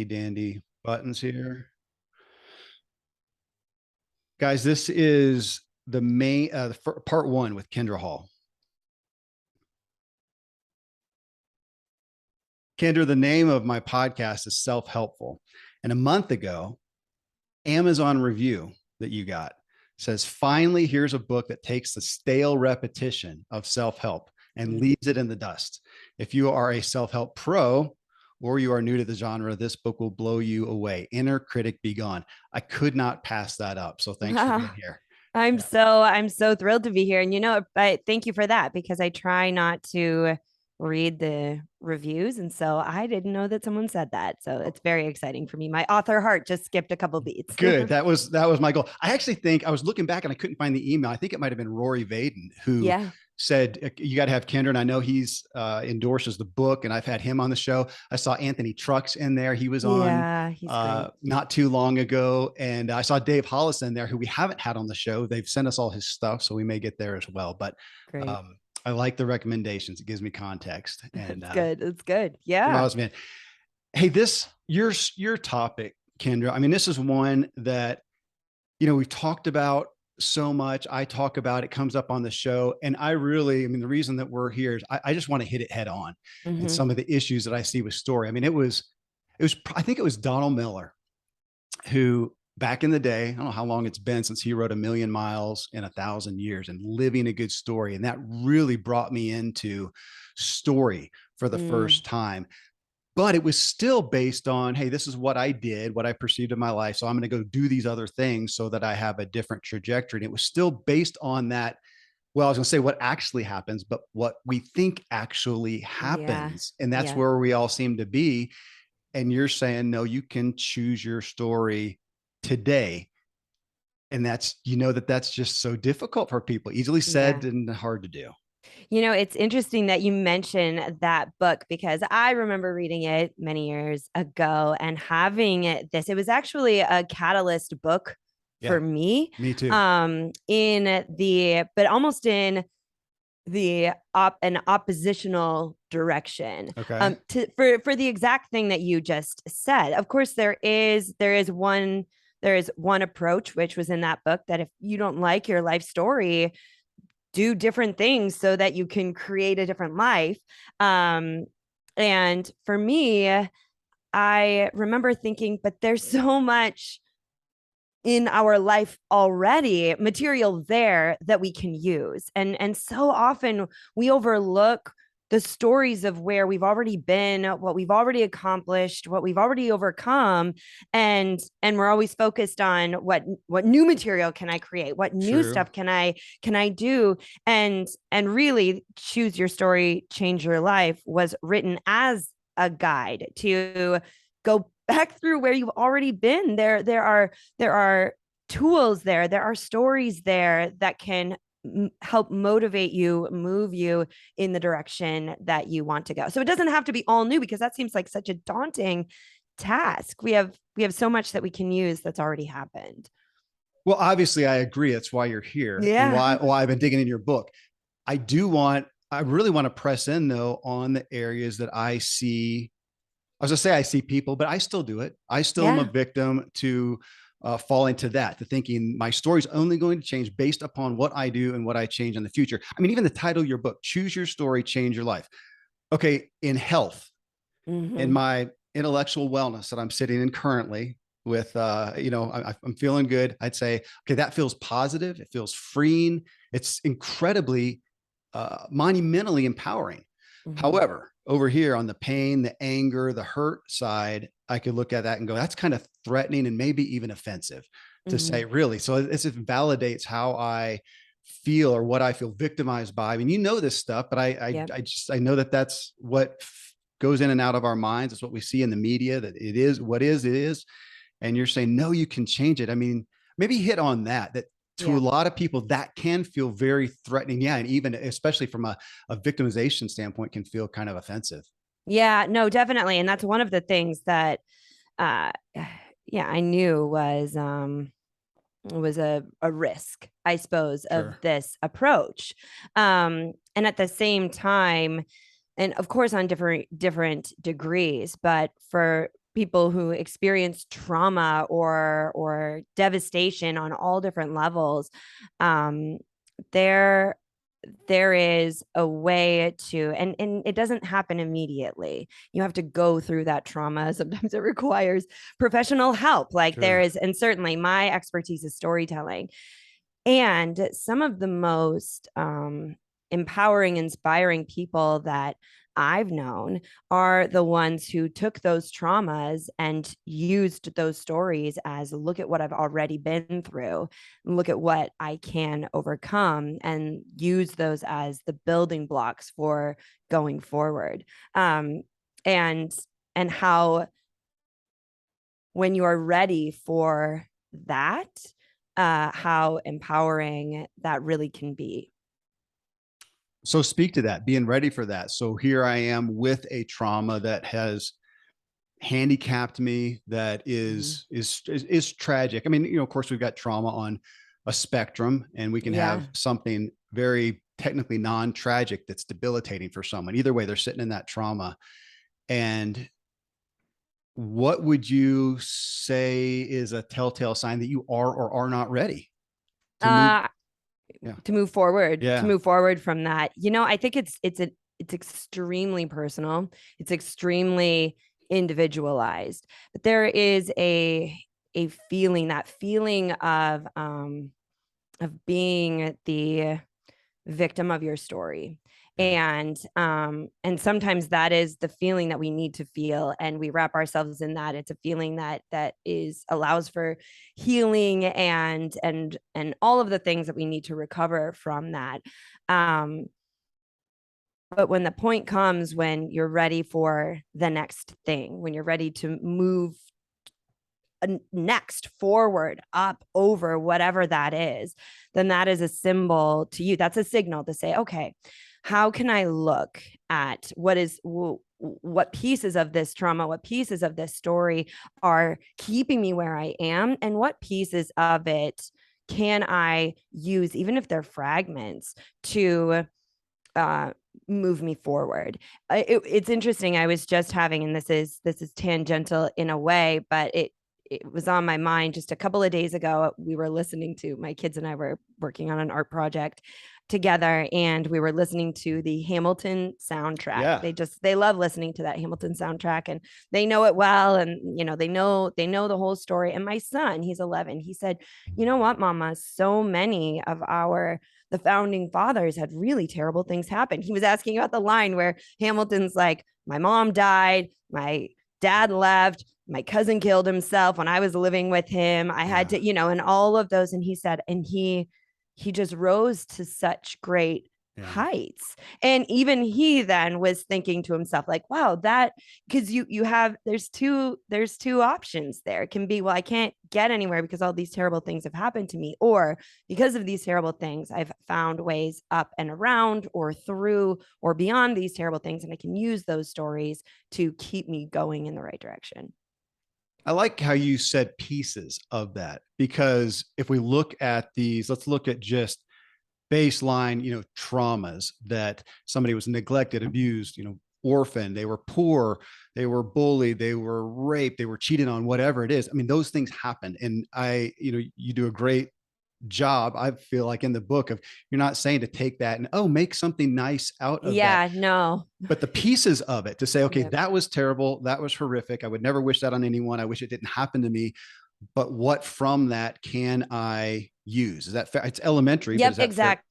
dandy buttons here. Guys, this is the main part one with Kindra Hall. Kendra, the name of my podcast is Self-Helpful. And a month ago, Amazon review that you got says, finally, here's a book that takes the stale repetition of self-help and leaves it in the dust. If you are a self-help pro or you are new to the genre, this book will blow you away. Inner Critic Be Gone. I could not pass that up. So thanks for being here. I'm so thrilled to be here. And I thank you for that, because I try not to read the reviews. And so I didn't know that someone said that. So it's very exciting for me. My author heart just skipped a couple beats. Good. That was my goal. I actually think I was looking back and I couldn't find the email. I think it might have been Rory Vaden who said, you got to have Kendra. And I know he's endorses the book, and I've had him on the show. I saw Anthony Trucks in there. He was on not too long ago. And I saw Dave Hollis in there, who we haven't had on the show. They've sent us all his stuff, so we may get there as well. But I like the recommendations. It gives me context. And it's good. It's good. Yeah. Awesome, man. Hey, your topic, Kendra. I mean, this is one that, we've talked about so much. I talk about it, comes up on the show. And the reason that we're here is I just want to hit it head on and some of the issues that I see with story. I mean, I think it was Donald Miller who, back in the day, I don't know how long it's been since he wrote 1,000,000 Miles in 1,000 Years and Living a Good Story. And that really brought me into story for the first time. But it was still based on, hey, this is what I did, what I perceived in my life. So I'm going to go do these other things so that I have a different trajectory. And it was still based on that. Well, I was going to say what actually happens, but what we think actually happens. And that's where we all seem to be. And you're saying, no, you can choose your story today. And that's just so difficult for people, easily said and hard to do. It's interesting that you mention that book, because I remember reading it many years ago and having it was actually a catalyst book for me. Me too. But almost in an oppositional direction. Okay. For the exact thing that you just said. Of course, there is one approach, which was in that book, that if you don't like your life story, do different things so that you can create a different life. And for me, I remember thinking, but there's so much in our life already, material there that we can use. And so often we overlook the stories of where we've already been, what we've already accomplished, what we've already overcome. And we're always focused on what new material can I create? What new stuff can I do? And really, Choose Your Story, Change Your Life was written as a guide to go back through where you've already been. There are tools there. There are stories there that can help motivate you, move you in the direction that you want to go. So it doesn't have to be all new, because that seems like such a daunting task. We have so much that we can use that's already happened. Well, obviously I agree. That's why you're here. Yeah. And why I've been digging in your book. I really want to press in though on the areas that I see. I was gonna say I see people, but I still do it. I still am a victim to fall into that, to thinking my story is only going to change based upon what I do and what I change in the future. I mean, even the title of your book, Choose Your Story, Change Your Life. Okay, in health, in my intellectual wellness that I'm sitting in currently with, I'm feeling good. I'd say, okay, that feels positive. It feels freeing. It's incredibly, monumentally empowering. However, over here on the pain, the anger, the hurt side, I could look at that and go, that's kind of threatening and maybe even offensive to say, really. So it validates how I feel or what I feel victimized by. I mean, this stuff, but I know that that's what goes in and out of our minds. It's what we see in the media, that it is what it is. And you're saying, no, you can change it. I mean, maybe hit on that to a lot of people that can feel very threatening. Yeah. And even especially from a victimization standpoint can feel kind of offensive. Yeah, no, definitely. And that's one of the things that, I knew was a risk, I suppose, of this approach. And at the same time, and of course on different degrees, but for people who experience trauma or devastation on all different levels, um, there there is a way to, and it doesn't happen immediately. You have to go through that trauma. Sometimes it requires professional help. Like there Sure. is, and certainly my expertise is storytelling. And some of the most empowering, inspiring people that I've known are the ones who took those traumas and used those stories as, look at what I've already been through, look at what I can overcome, and use those as the building blocks for going forward. Um, and and how, when you are ready for that, how empowering that really can be. So speak to that, being ready for that. So here I am with a trauma that has handicapped me, that is tragic. I mean, of course we've got trauma on a spectrum, and we can Yeah. have something very technically non-tragic that's debilitating for someone. Either way, they're sitting in that trauma. And what would you say is a telltale sign that you are or are not ready to move? Uh, Yeah. to Yeah. move forward from that. I think it's extremely personal. It's extremely individualized. But there is a feeling, that feeling of being the victim of your story. Yeah. And sometimes that is the feeling that we need to feel, and we wrap ourselves in that. It's a feeling that is allows for healing and all of the things that we need to recover from that. um but when the point comes when you're ready for the next thing, when you're ready to move next, forward, up, over, whatever that is, then that is a symbol to you. That's a signal to say, okay, how can I look at what pieces of this trauma, what pieces of this story are keeping me where I am, and what pieces of it can I use, even if they're fragments, to uh, move me forward. It's interesting. I was just having, and this is tangential in a way, but it was on my mind just a couple of days ago. We were listening to, my kids and I were working on an art project together, and we were listening to the Hamilton soundtrack. Yeah. They love listening to that Hamilton soundtrack, and they know it well, and they know the whole story. And my son, he's 11, he said, "You know what, mama, so many of the founding fathers had really terrible things happen." He was asking about the line where Hamilton's like, "My mom died, my dad left, my cousin killed himself when I was living with him. I had Yeah. to, and all of those." And he said, and he just rose to such great Yeah. heights. And even he then was thinking to himself, like, wow, that, because you have, there's two options there. It can be, well, I can't get anywhere because all these terrible things have happened to me, or because of these terrible things I've found ways up and around or through or beyond these terrible things, and I can use those stories to keep me going in the right direction. I like how you said pieces of that, because if we look at these, let's look at just baseline, traumas that somebody was neglected, abused, orphaned, they were poor, they were bullied, they were raped, they were cheated on, whatever it is. I mean, those things happen. And you do a great job, I feel like, in the book of, you're not saying to take that and, oh, make something nice out of that, Yeah, no. but the pieces of it, to say, okay, Yep. that was terrible, that was horrific, I would never wish that on anyone, I wish it didn't happen to me, but what from that can I use? Is that fair? It's elementary, but Yep, is that fair? exactly.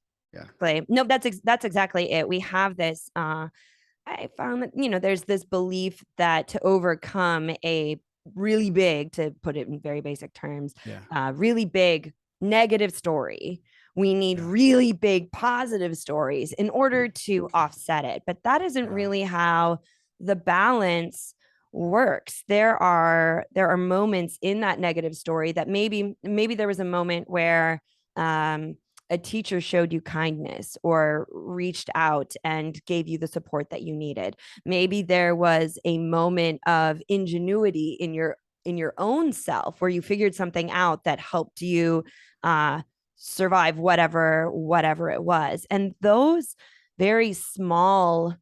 Yeah. No, that's exactly it. We have this I found that, there's this belief that to overcome a really big, to put it in very basic terms, Yeah. really big negative story, we need Yeah. really big positive stories in order to offset it. But that isn't Yeah. really how the balance works. There are moments in that negative story that maybe there was a moment where um a teacher showed you kindness or reached out and gave you the support that you needed. Maybe there was a moment of ingenuity in your own self where you figured something out that helped you uh, survive whatever it was. And those very small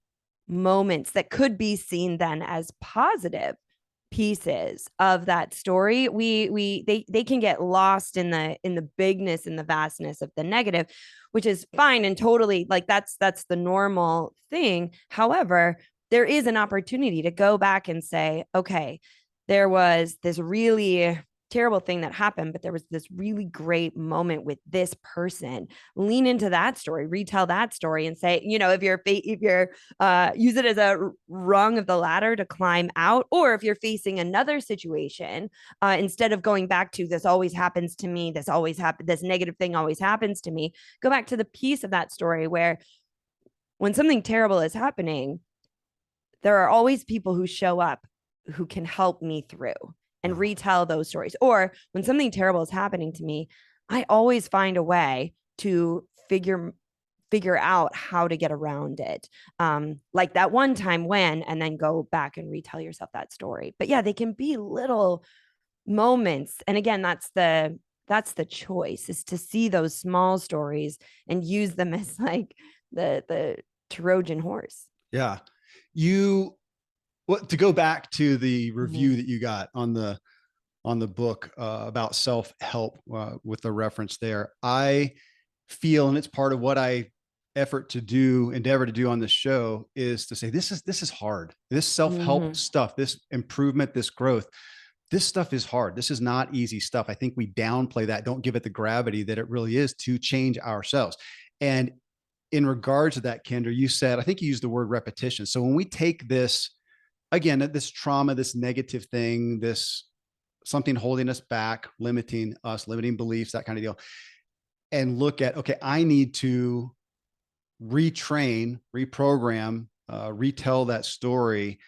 moments that could be seen then as positive pieces of that story, they can get lost in the bigness and the vastness of the negative, which is fine and totally like that's the normal thing. However, there is an opportunity to go back and say, okay, there was this really terrible thing that happened, but there was this really great moment with this person. Lean into that story, retell that story, and say, if you're use it as a rung of the ladder to climb out, or if you're facing another situation, instead of going back to this always happens to me, this negative thing always happens to me, go back to the piece of that story where when something terrible is happening, there are always people who show up who can help me through and retell those stories. Or when something terrible is happening to me, I always find a way to figure out how to get around it. Like that one time when, and then go back and retell yourself that story. But yeah, they can be little moments. And again, that's the choice, is to see those small stories and use them as like the Trojan horse. Yeah. To go back to the review that you got on the book about self-help, with the reference there, I feel, and it's part of what I endeavor to do on this show, is to say, this is hard. This self-help stuff, this improvement, this growth, this stuff is hard. This is not easy stuff. I think we downplay that, don't give it the gravity that it really is to change ourselves. And in regards to that, Kindra, you said, I think you used the word repetition. So when we take this, again, this trauma, this negative thing, this something holding us back, limiting us, limiting beliefs, that kind of deal, and look at, okay, I need to retrain, reprogram, retell that story.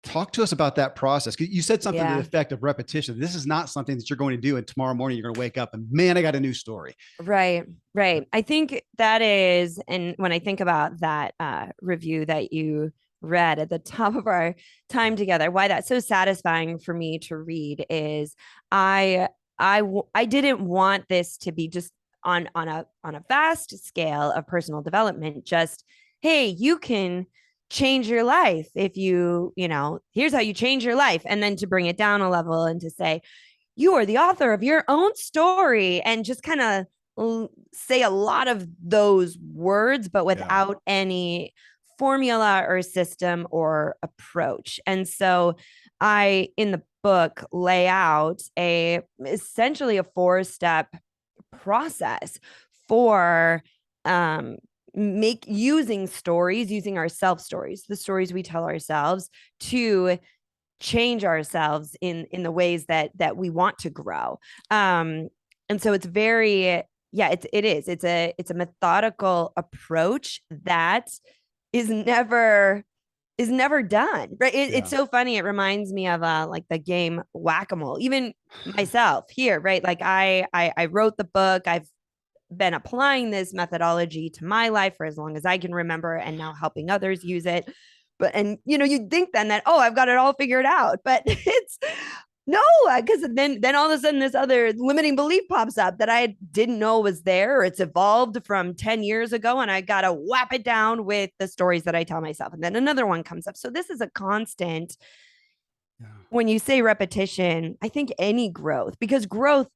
Talk to us about that process. You said something to the effect of repetition. This is not something that you're going to do, and tomorrow morning you're going to wake up and, man, I got a new story. Right. I think that is, and when I think about that review that you read at the top of our time together, why that's so satisfying for me to read is I didn't want this to be just on a vast scale of personal development, just, hey, you can change your life if here's how you change your life, and then to bring it down a level and to say, you are the author of your own story, and just kind of say a lot of those words, but without any formula or system or approach. And so I, in the book, lay out essentially a 4-step process for using our self stories, the stories we tell ourselves, to change ourselves in the ways that we want to grow. And so it's very, it's a methodical approach that is never done, right? It's so funny. It reminds me of like the game whack-a-mole. Even myself here, right? Like I wrote the book. I've been applying this methodology to my life for as long as I can remember, and now helping others use it. And you'd think then that, oh, I've got it all figured out, but it's no, because then all of a sudden this other limiting belief pops up that I didn't know was there, or it's evolved from 10 years ago, and I got to whap it down with the stories that I tell myself. And then another one comes up. So this is a constant. When you say repetition, I think any growth, because growth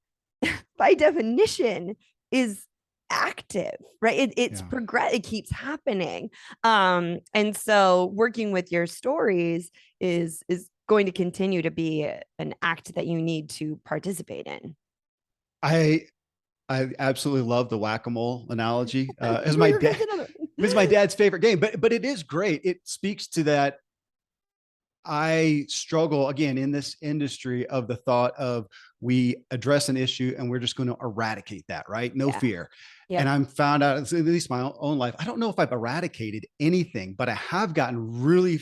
by definition is active, right? It's progress, it keeps happening. And so working with your stories is going to continue to be an act that you need to participate in. I absolutely love the whack-a-mole analogy. It's my dad's favorite game, but it is great. It speaks to that. I struggle again in this industry of the thought of, we address an issue and we're just going to eradicate that, right? No fear. Yep. And I'm found out, at least my own life, I don't know if I've eradicated anything, but I have gotten really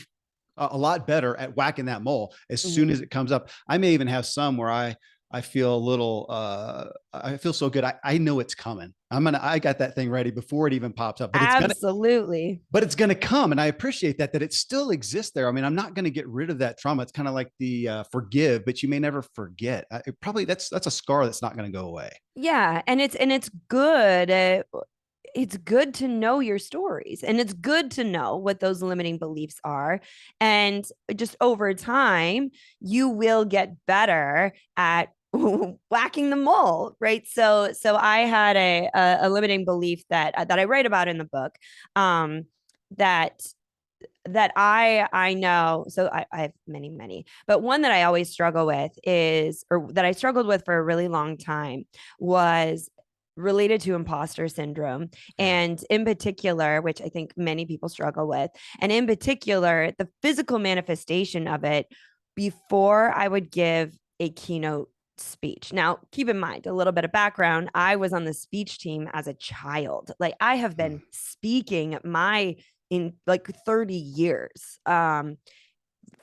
a lot better at whacking that mole as soon as it comes up. I may even have some where I feel a little, I feel so good. I know it's coming. I got that thing ready before it even pops up, but it's going to come. And I appreciate that it still exists there. I mean, I'm not going to get rid of that trauma. It's kind of like the forgive, but you may never forget. That's a scar that's not going to go away. Yeah. And it's good. it's good to know your stories, and it's good to know what those limiting beliefs are. And just over time, you will get better at whacking the mole, right? So I had a limiting belief that I write about in the book, that I know. So I have many, but one that I always struggle with is, or that I struggled with for a really long time, was related to imposter syndrome. Yeah. And in particular, which I think many people struggle with, and in particular, the physical manifestation of it before I would give a keynote speech. Now, keep in mind a little bit of background. I was on the speech team as a child. Like, I have been speaking my in like 30 years,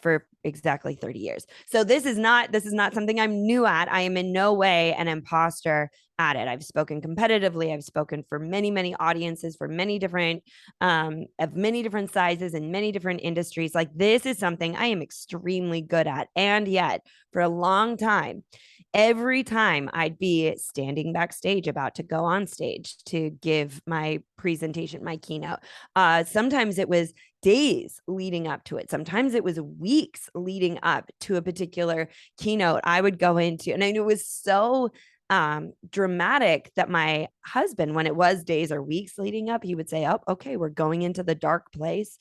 for exactly 30 years. So this is not something I'm new at. I am in no way an imposter at it. I've spoken competitively. I've spoken for many audiences, for many different, of many different sizes and many different industries. Like, this is something I am extremely good at. And yet, for a long time, every time I'd be standing backstage about to go on stage to give my presentation, my keynote, sometimes it was days leading up to it. Sometimes it was weeks leading up to a particular keynote I would go into. And I knew it was so dramatic that my husband, when it was days or weeks leading up, he would say, "Oh, okay, we're going into the dark place,"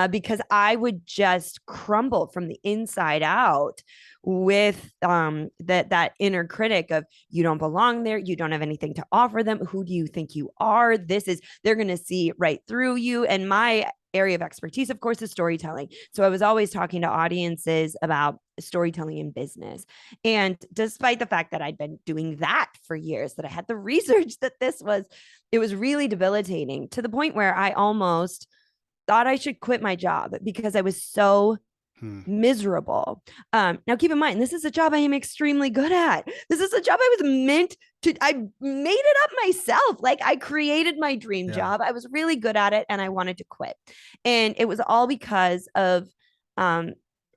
because I would just crumble from the inside out with that inner critic of, "You don't belong there. You don't have anything to offer them. Who do you think you are? They're going to see right through you." And my area of expertise, of course, is storytelling. So I was always talking to audiences about storytelling in business. And despite the fact that I'd been doing that for years, that I had the research that it was really debilitating, to the point where I almost thought I should quit my job because I was so miserable. Now, keep in mind, this is a job I am extremely good at. This is a job I was meant to, I made it up myself. Like, I created my dream job. I was really good at it, and I wanted to quit. And it was all because of um,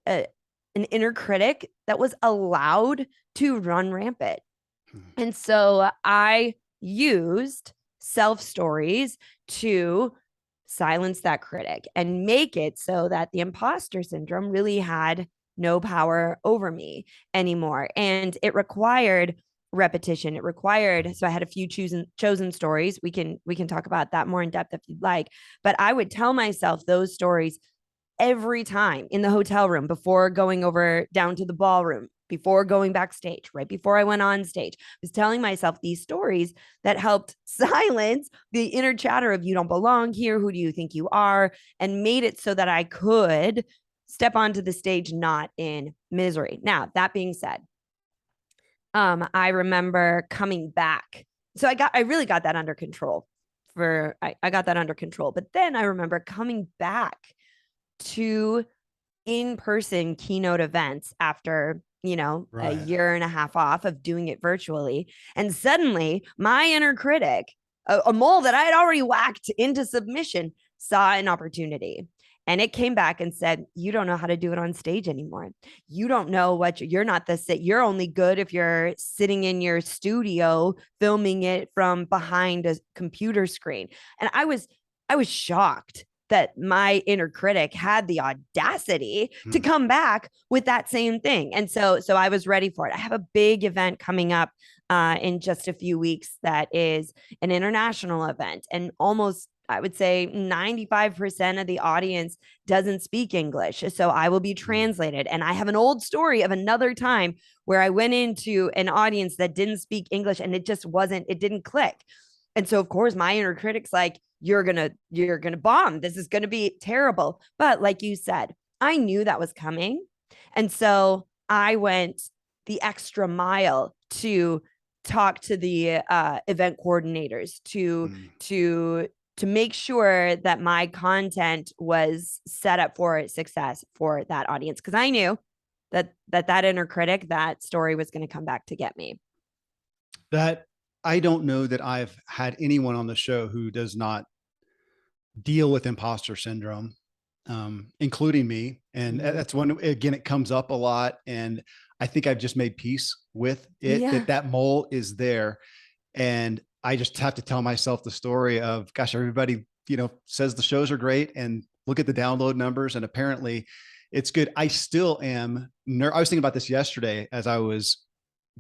a, an inner critic that was allowed to run rampant. And so I used self stories to silence that critic and make it so that the imposter syndrome really had no power over me anymore. And it required repetition. It required, so I had a few chosen stories. We can talk about that more in depth if you'd like. But I would tell myself those stories every time in the hotel room, before going over down to the ballroom, before going backstage, right before I went on stage. I was telling myself these stories that helped silence the inner chatter of, "You don't belong here. Who do you think you are?" And made it so that I could step onto the stage not in misery. Now, that being said, I remember coming back. So I really got that under control. I got that under control. But then I remember coming back to in-person keynote events after, a year and a half off of doing it virtually. And suddenly my inner critic, a mole that I had already whacked into submission, saw an opportunity. And it came back and said, "You don't know how to do it on stage anymore. You don't know you're not you're only good if you're sitting in your studio filming it from behind a computer screen." And I was shocked that my inner critic had the audacity to come back with that same thing. And so I was ready for it. I have a big event coming up in just a few weeks that is an international event, and almost, I would say, 95% of the audience doesn't speak English. So I will be translated. And I have an old story of another time where I went into an audience that didn't speak English, and it didn't click. And so, of course, my inner critic's like, you're gonna bomb. This is gonna be terrible. But like you said, I knew that was coming. And so I went the extra mile to talk to the event coordinators to make sure that my content was set up for success for that audience. Because I knew that inner critic, that story was going to come back to get me. That I don't know that I've had anyone on the show who does not deal with imposter syndrome, including me. And that's when, again, it comes up a lot. And I think I've just made peace with it, that mole is there. And I just have to tell myself the story of, gosh, everybody, says the shows are great and look at the download numbers. And apparently it's good. I still am. I was thinking about this yesterday as I was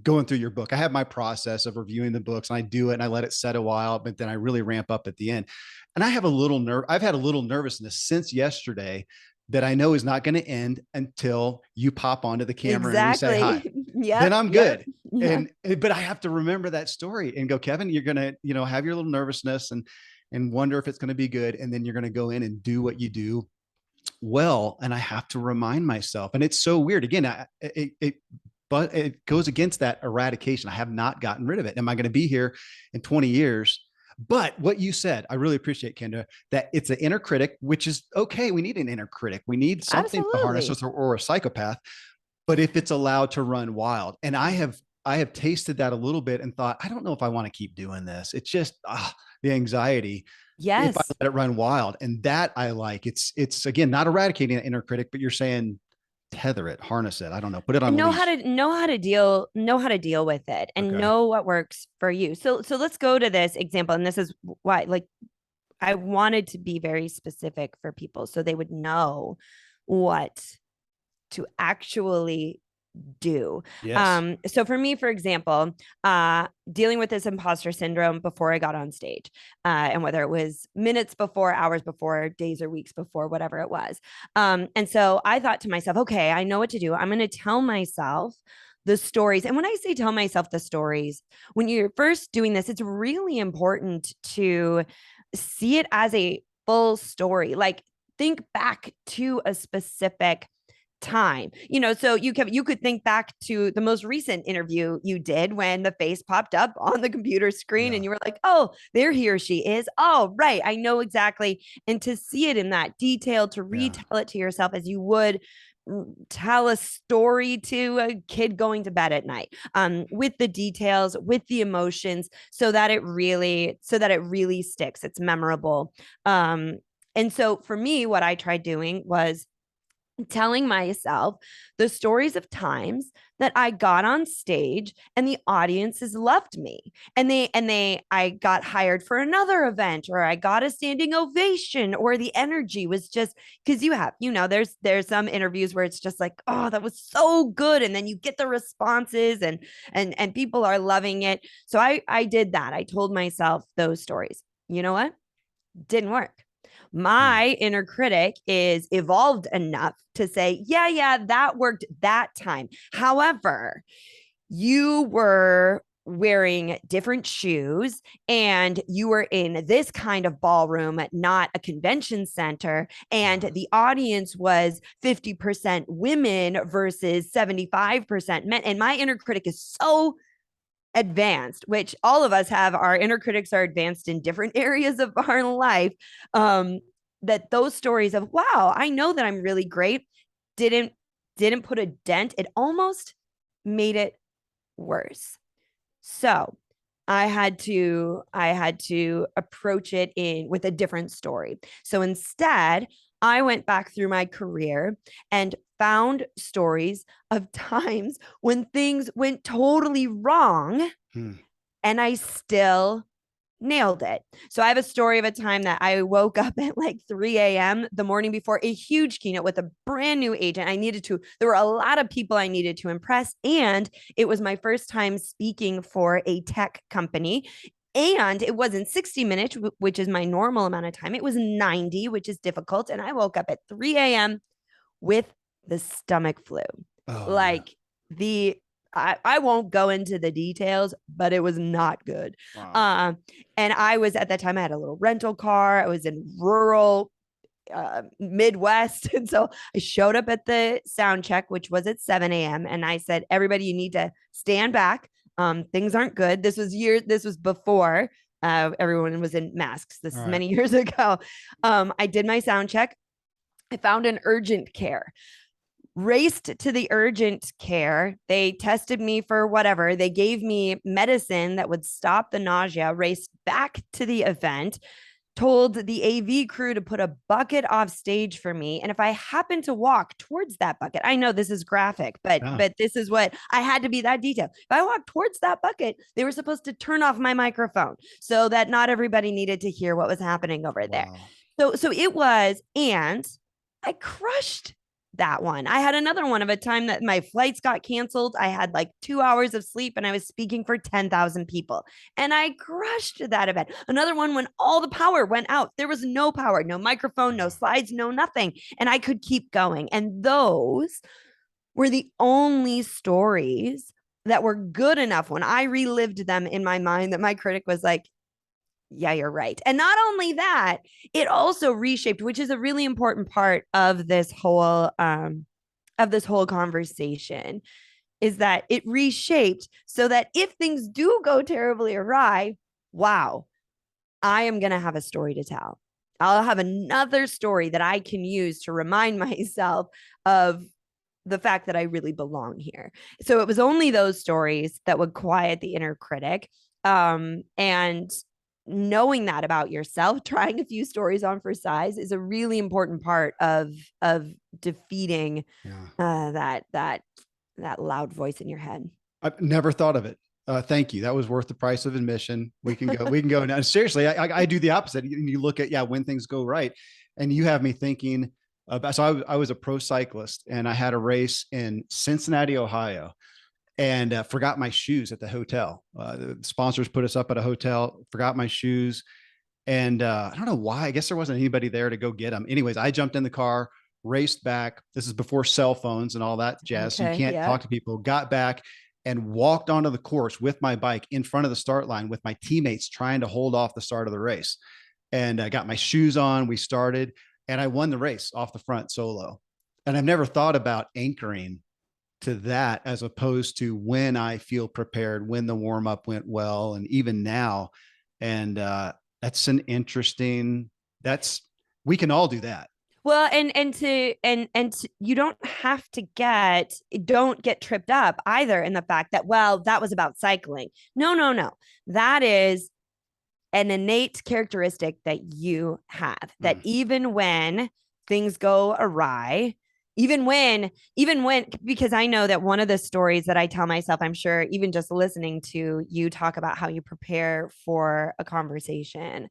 going through your book. I have my process of reviewing the books and I do it and I let it set a while, but then I really ramp up at the end. And I have a little I've had a little nervousness since yesterday that I know is not going to end until you pop onto the camera and we say hi. Exactly. Then Yep. I'm Yep. good. Yeah. But I have to remember that story and go, Kevin, you're going to, have your little nervousness and wonder if it's going to be good. And then you're going to go in and do what you do well. And I have to remind myself, and it's so weird. Again, but it goes against that eradication. I have not gotten rid of it. Am I going to be here in 20 years? But what you said, I really appreciate, Kendra, that it's an inner critic, which is okay. We need an inner critic. We need something to harness Absolutely. us, or a psychopath. But if it's allowed to run wild, and I have tasted that a little bit and thought, I don't know if I want to keep doing this. It's just the anxiety if I Yes. let it run wild. And that I like. It's again not eradicating an inner critic, but you're saying tether it, harness it. I don't know, put it on And a leash. know how to deal with it and Okay. know what works for you. So let's go to this example. And this is why, like, I wanted to be very specific for people so they would know what to actually do. Yes. So for me, for example, dealing with this imposter syndrome before I got on stage, and whether it was minutes before, hours before, days or weeks before, whatever it was. And so I thought to myself, okay, I know what to do. I'm going to tell myself the stories. And when I say tell myself the stories, when you're first doing this, it's really important to see it as a full story. Like, think back to a specific time. So you could think back to the most recent interview you did when the face popped up on the computer screen and Yeah. you were like, oh, there he or she is. Oh, right, I know exactly. And to see it in that detail, to Yeah. retell it to yourself as you would tell a story to a kid going to bed at night, with the details, with the emotions, so that it really sticks, it's memorable. And so for me, what I tried doing was telling myself the stories of times that I got on stage and the audiences loved me, I got hired for another event, or I got a standing ovation, or the energy was just, because there's some interviews where it's just like, oh, that was so good, and then you get the responses, and people are loving it. So I did that. I told myself those stories. You know what? Didn't work. Hmm. My inner critic is evolved enough to say, yeah, that worked that time. However, you were wearing different shoes and you were in this kind of ballroom, not a convention center. And Yeah. the audience was 50% women versus 75% men. And my inner critic is so advanced, which all of us have. Our inner critics are advanced in different areas of our life. That those stories of, wow, I know that I'm really great, didn't didn't put a dent. It almost made it worse. So I had to approach it in with a different story. So instead, I went back through my career and found stories of times when things went totally wrong Hmm. and I still nailed it. So I have a story of a time that I woke up at like 3 a.m. the morning before a huge keynote with a brand new agent. There were a lot of people I needed to impress. And it was my first time speaking for a tech company. And it wasn't 60 minutes, which is my normal amount of time. It was 90, which is difficult. And I woke up at 3 a.m. with the stomach flu. Oh man. Like, the I won't go into the details, but it was not good. Wow. Um, and I was at that time, I had a little rental car. I was in rural Midwest. And so I showed up at the sound check, which was at 7 a.m. And I said, everybody, you need to stand back. Things aren't good. This was before everyone was in masks. This All is right. many years ago. I did my sound check. I found an urgent care, raced to the urgent care. They tested me for whatever. They gave me medicine that would stop the nausea, raced back to the event, told the AV crew to put a bucket off stage for me. And if I happened to walk towards that bucket, I know this is graphic, Yeah. but this is what I had to be that detailed. If I walked towards that bucket, they were supposed to turn off my microphone so that not everybody needed to hear what was happening over there. Wow. So it was, and I crushed that one. I had another one of a time that my flights got canceled. I had like 2 hours of sleep and I was speaking for 10,000 people and I crushed that event. Another one when all the power went out. There was no power, no microphone, no slides, no nothing. And I could keep going. And those were the only stories that were good enough when I relived them in my mind that my critic was like, yeah, you're right. And not only that, it also reshaped, which is a really important part of this whole conversation, is that it reshaped so that if things do go terribly awry, wow, I am going to have a story to tell. I'll have another story that I can use to remind myself of the fact that I really belong here. So it was only those stories that would quiet the inner critic. And knowing that about yourself, trying a few stories on for size is a really important part of defeating Yeah. That loud voice in your head. I've never thought of it. Thank you. That was worth the price of admission. We can go. We can go now. Seriously, I do the opposite. You look at when things go right, and you have me thinking about. So I was a pro cyclist, and I had a race in Cincinnati, Ohio, and forgot my shoes at the hotel. The sponsors put us up at a hotel. Forgot my shoes, and I don't know why. I guess there wasn't anybody there to go get them. Anyways, I jumped in the car, raced back. This is before cell phones and all that jazz. So you Okay, can't yeah. talk to people. Got back and walked onto the course with my bike in front of the start line with my teammates trying to hold off the start of the race. And I got my shoes on. We started and I won the race off the front solo. And I've never thought about anchoring to that as opposed to when I feel prepared, when the warm up went well, and even now. And that's an interesting, that's, we can all do that. Well, you don't get tripped up either in the fact that, well, that was about cycling. No, no, no. That is an innate characteristic that you have, that even when things go awry, even when, because I know that one of the stories that I tell myself, I'm sure even just listening to you talk about how you prepare for a conversation,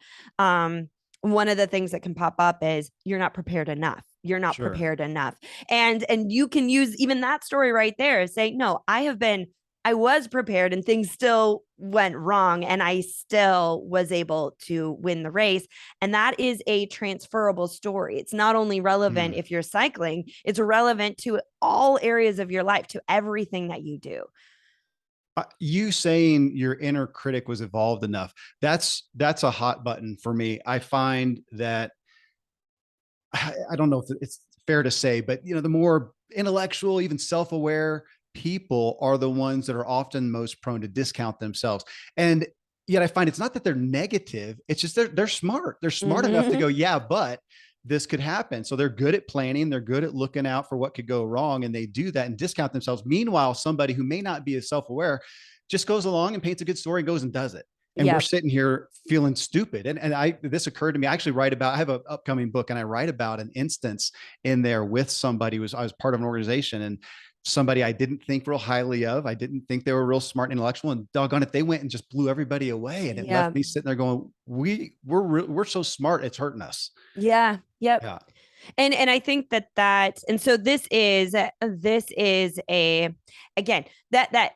one of the things that can pop up is you're not prepared enough. You're not Sure. prepared enough. And you can use even that story right there, say, no, I was prepared and things still went wrong and I still was able to win the race. And that is a transferable story. It's not only relevant if you're cycling, it's relevant to all areas of your life, to everything that you do. You saying your inner critic was evolved enough. That's a hot button for me. I find that I don't know if it's fair to say, but the more intellectual, even self-aware people are the ones that are often most prone to discount themselves. And yet I find it's not that they're negative. It's just they're smart. They're smart enough to go, yeah, but this could happen. So they're good at planning. They're good at looking out for what could go wrong. And they do that and discount themselves. Meanwhile, somebody who may not be as self-aware just goes along and paints a good story and goes and does it. And we're sitting here feeling stupid. And this occurred to me. I actually I have an upcoming book and I write about an instance in there with somebody I was part of an organization and somebody I didn't think real highly of. I didn't think they were real smart and intellectual, and doggone it, they went and just blew everybody away. And it left me sitting there going, we're so smart. It's hurting us. Yeah. Yep. Yeah. And I think and so this is a, again, that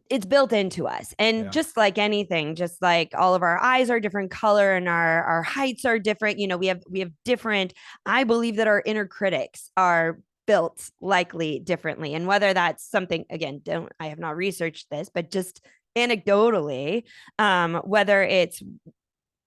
it's built into us. And just like anything, just like all of our eyes are different color and our heights are different, we have different, I believe that our inner critics are built likely differently. And whether that's something, again, I have not researched this, but just anecdotally, whether it's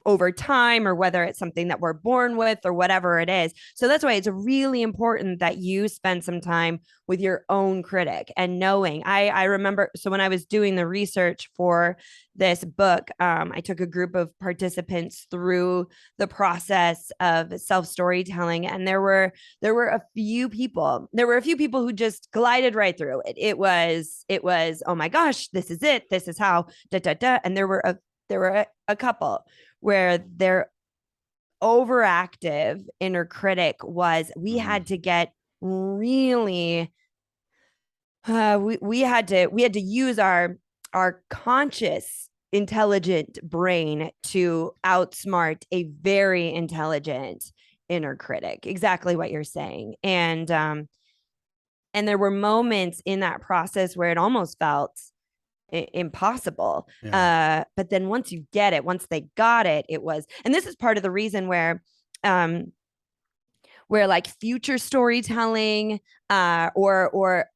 over time or whether it's something that we're born with or whatever it is. So that's why it's really important that you spend some time with your own critic and knowing. I remember, so when I was doing the research for this book, I took a group of participants through the process of self-storytelling, and there were a few people who just glided right through it. It was, oh my gosh, this is it. This is how, da, da, da. And there were a couple where overactive inner critic was we had to get really we had to use our conscious intelligent brain to outsmart a very intelligent inner critic. Exactly what you're saying. And there were moments in that process where it almost felt impossible. Yeah. But then once you get it, once they got it, it was, and this is part of the reason um, where like future storytelling, or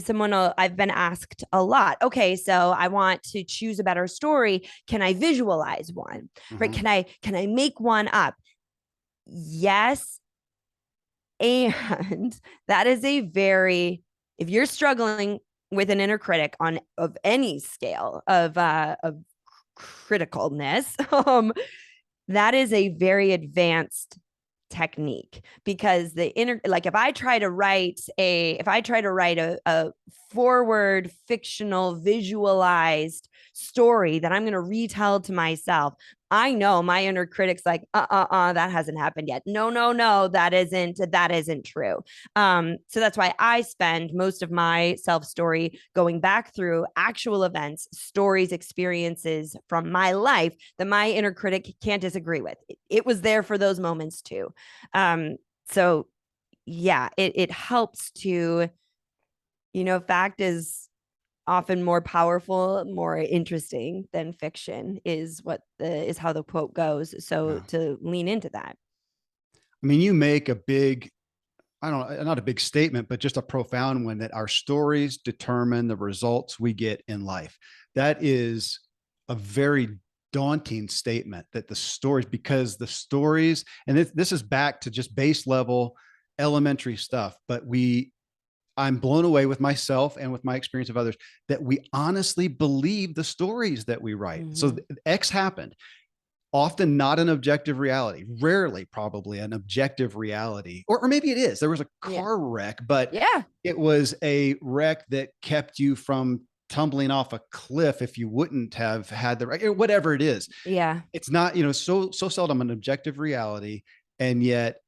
someone I've been asked a lot. Okay, so I want to choose a better story. Can I visualize one? Right? Can I make one up? Yes, and that is a very, if you're struggling with an inner critic on of any scale of criticalness, that is a very advanced technique, because the inner, like if I try to write a forward fictional visualized story that I'm going to retell to myself, I know my inner critic's like, that hasn't happened yet. No, that isn't true. So that's why I spend most of my self story going back through actual events, stories, experiences from my life that my inner critic can't disagree with. It was there for those moments too. So yeah, it helps to, fact is often more powerful, more interesting than fiction is how the quote goes. So Yeah. to lean into that. I mean, you make a big, I don't know, not a big statement, but just a profound one, that our stories determine the results we get in life. That is a very daunting statement, that the stories, because the stories, and this is back to just base level elementary stuff, but I'm blown away with myself and with my experience of others that we honestly believe the stories that we write. So X happened, often not an objective reality, rarely probably an objective reality, or maybe it is. There was a Yeah. car wreck, but Yeah. it was a wreck that kept you from tumbling off a cliff if you wouldn't have had the wreck, whatever it is. Yeah. It's not, so seldom an objective reality, and yet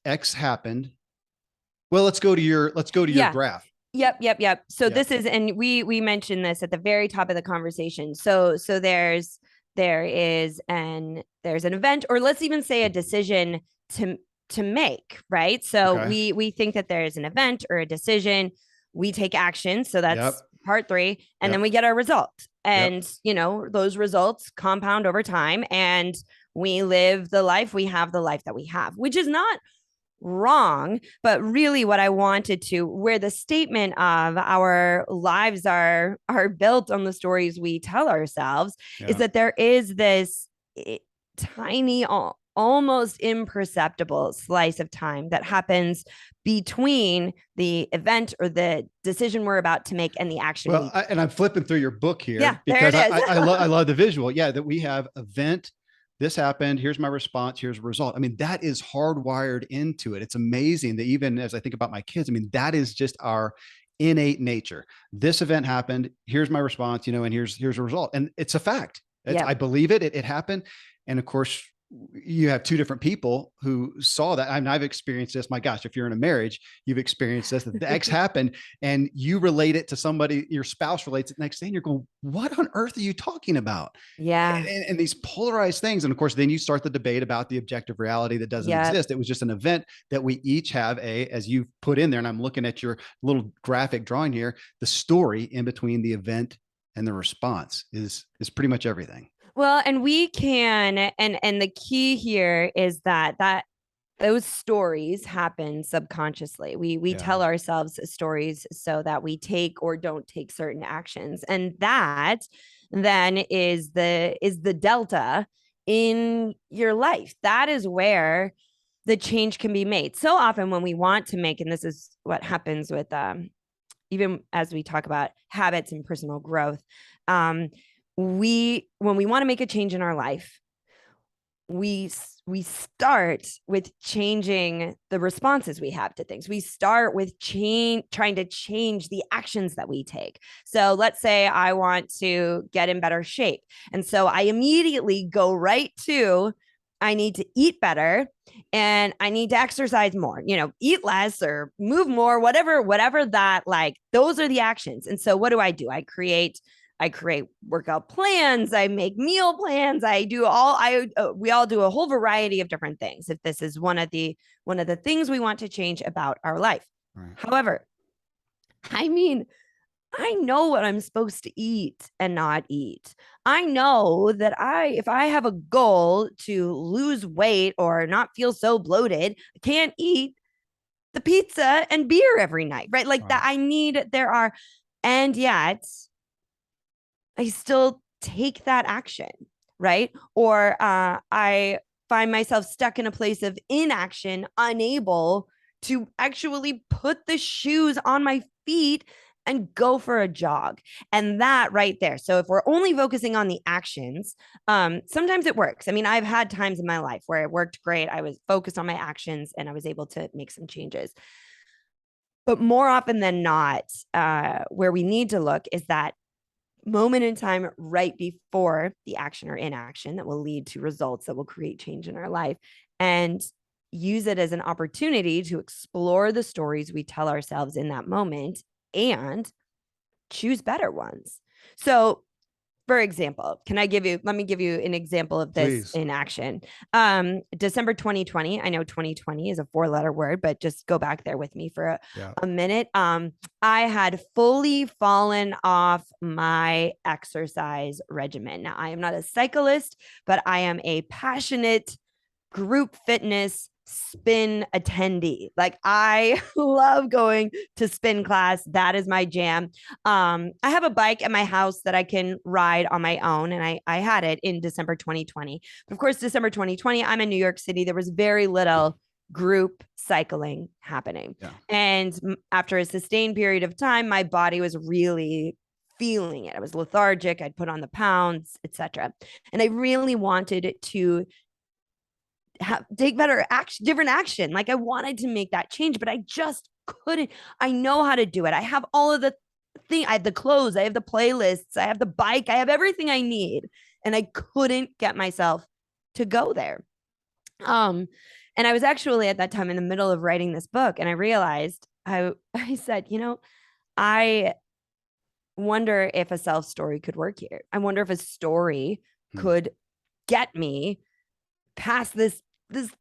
X happened. Well, let's go to your Yeah. graph. Yep. So Yeah. this is, and we mentioned this at the very top of the conversation. So there's an event, or let's even say a decision to to make, right? So Okay. we think that there's an event or a decision, we take action. So that's Yep. part three, and then Yep. we get our result. Yep. And those results compound over time, and we live the life, we have the life that we have, which is not wrong. But really what I wanted to, where the statement of our lives are built on the stories we tell ourselves, is Yeah. that there is this tiny, almost imperceptible slice of time that happens between the event or the decision we're about to make and the action Well, and I'm flipping through your book yeah, here there because it is. I love the visual. Yeah, that we have event. This happened. Here's my response. Here's a result. I mean, that is hardwired into it. It's amazing that even as I think about my kids, I mean, that is just our innate nature. This event happened. Here's my response. And here's a result, and it's a fact. Yeah. I believe it. It happened, and of course, you have two different people who saw that. I mean, I've experienced this. My gosh, if you're in a marriage, you've experienced this, that the X happened, and you relate it to somebody, your spouse relates it next day, and you're going, what on earth are you talking about? Yeah. And these polarized things. And of course, then you start the debate about the objective reality that doesn't Yeah. exist. It was just an event that we each have as you put in there, and I'm looking at your little graphic drawing here, the story in between the event and the response is pretty much everything. Well, and we can, and the key here is that those stories happen subconsciously. We Yeah. tell ourselves stories so that we take or don't take certain actions, and that then is the delta in your life. That is where the change can be made. So often when we want to make, and this is what happens with even as we talk about habits and personal growth, when we want to make a change in our life, we start with changing the responses we have to things. We start with trying to change the actions that we take. So let's say I want to get in better shape, and so I immediately go right to I need to eat better, and I need to exercise more, eat less or move more, whatever that, like, those are the actions. And so what do? I create workout plans. I make meal plans. We all do a whole variety of different things if this is one of the things we want to change about our life. Right. However, I mean, I know what I'm supposed to eat and not eat. I know that if I have a goal to lose weight or not feel so bloated, I can't eat the pizza and beer every night, right? Like that, and yet I still take that action, right? Or I find myself stuck in a place of inaction, unable to actually put the shoes on my feet and go for a jog. And that right there. So if we're only focusing on the actions, sometimes it works. I mean, I've had times in my life where it worked great. I was focused on my actions and I was able to make some changes. But more often than not, where we need to look is that moment in time right before the action or inaction that will lead to results that will create change in our life, and use it as an opportunity to explore the stories we tell ourselves in that moment and choose better ones. So, for example, let me give you an example of this Please. in action. December 2020, I know 2020 is a 4-letter word, but just go back there with me for Yeah. a minute. I had fully fallen off my exercise regimen. Now, I am not a cyclist, but I am a passionate group fitness spin attendee. Like, I love going to spin class. That is my jam. I have a bike at my house that I can ride on my own, and I had it in December 2020. But of course, December 2020, I'm in New York City. There was very little group cycling happening. Yeah. And after a sustained period of time, my body was really feeling it. I was lethargic. I'd put on the pounds, etc. And I really wanted to take better action, different action. Like, I wanted to make that change, but I just couldn't. I know how to do it. I have all of the I have the clothes, I have the playlists, I have the bike, I have everything I need. And I couldn't get myself to go there. And I was actually at that time in the middle of writing this book, and I realized I said, I wonder if a self story could work here. I wonder if a story could get me past this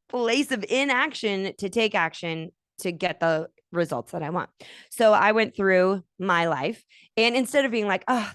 place of inaction to take action to get the results that I want. So I went through my life, and instead of being like, oh,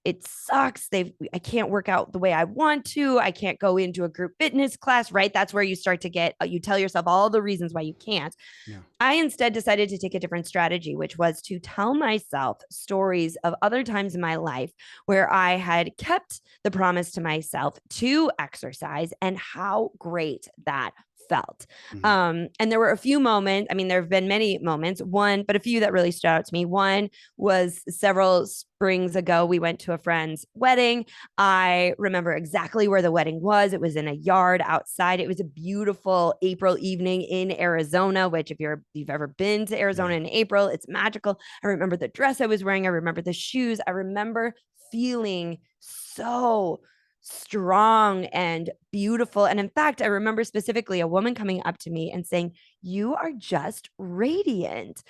it sucks. I can't work out the way I want to. I can't go into a group fitness class, right? That's where you start to you tell yourself all the reasons why you can't. Yeah. I instead decided to take a different strategy, which was to tell myself stories of other times in my life where I had kept the promise to myself to exercise and how great that felt. And there were a few moments. I mean, there have been many moments, but a few that really stood out to me. One was several springs ago. We went to a friend's wedding. I remember exactly where the wedding was. It was in a yard outside. It was a beautiful April evening in Arizona, which if you've ever been to Arizona in April, it's magical. I remember the dress I was wearing. I remember the shoes. I remember feeling so strong and beautiful. And in fact, I remember specifically a woman coming up to me and saying, "You are just radiant."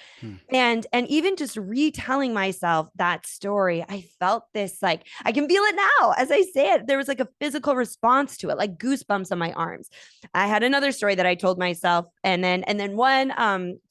And even just retelling myself that story, I felt this, like, I can feel it now as I say it. There was like a physical response to it, like goosebumps on my arms. I had another story that I told myself, and then one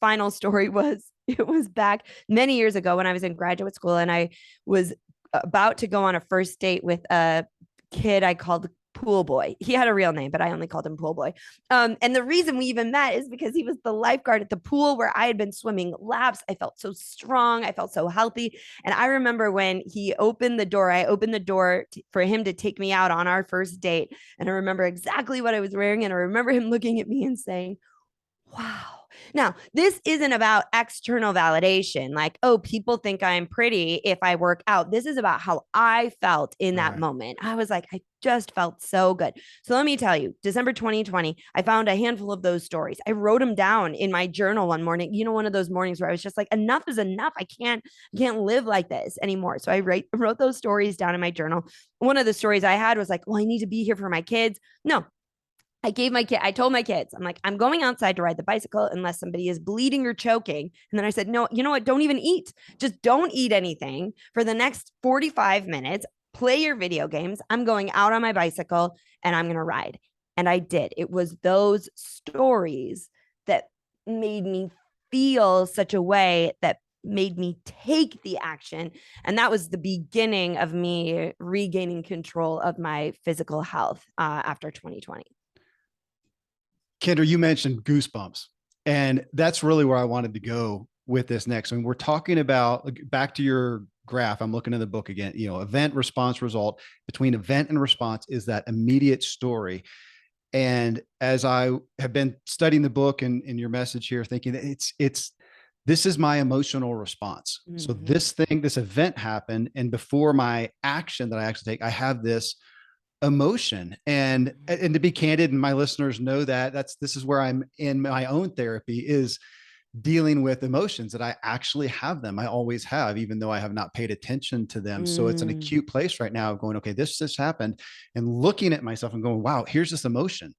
final story was, it was back many years ago when I was in graduate school, and I was about to go on a first date with a kid I called Pool Boy. He had a real name, but I only called him Pool Boy. And the reason we even met is because he was the lifeguard at the pool where I had been swimming laps. I felt so strong. I felt so healthy. And I remember when he opened the door, I opened the door for him to take me out on our first date. And I remember exactly what I was wearing. And I remember him looking at me and saying, "Wow." Now, this isn't about external validation, like, oh, people think I'm pretty if I work out. This is about how I felt in that moment. I was like, I just felt so good. So let me tell you, December 2020, I found a handful of those stories. I wrote them down in my journal one morning. One of those mornings where I was just like, enough is enough. I can't live like this anymore. So I wrote those stories down in my journal. One of the stories I had was like, well, I need to be here for my kids. No, I told my kids, I'm like, I'm going outside to ride the bicycle unless somebody is bleeding or choking. And then I said, no, you know what? Don't even eat. Just don't eat anything for the next 45 minutes. Play your video games. I'm going out on my bicycle and I'm going to ride. And I did. It was those stories that made me feel such a way that made me take the action. And that was the beginning of me regaining control of my physical health after 2020. Kendra, you mentioned goosebumps, and that's really where I wanted to go with this next. I mean, we're talking about, back to your graph. I'm looking at the book again, event, response, result. Between event and response is that immediate story. And as I have been studying the book and your message here, thinking that this is my emotional response. Mm-hmm. So this event happened. And before my action that I actually take, I have this emotion. And to be candid, and my listeners know that this is where I'm in my own therapy, is dealing with emotions that I actually have them. I always have, even though I have not paid attention to them. So it's an acute place right now of going, okay, this happened, and looking at myself and going, wow, here's this emotion.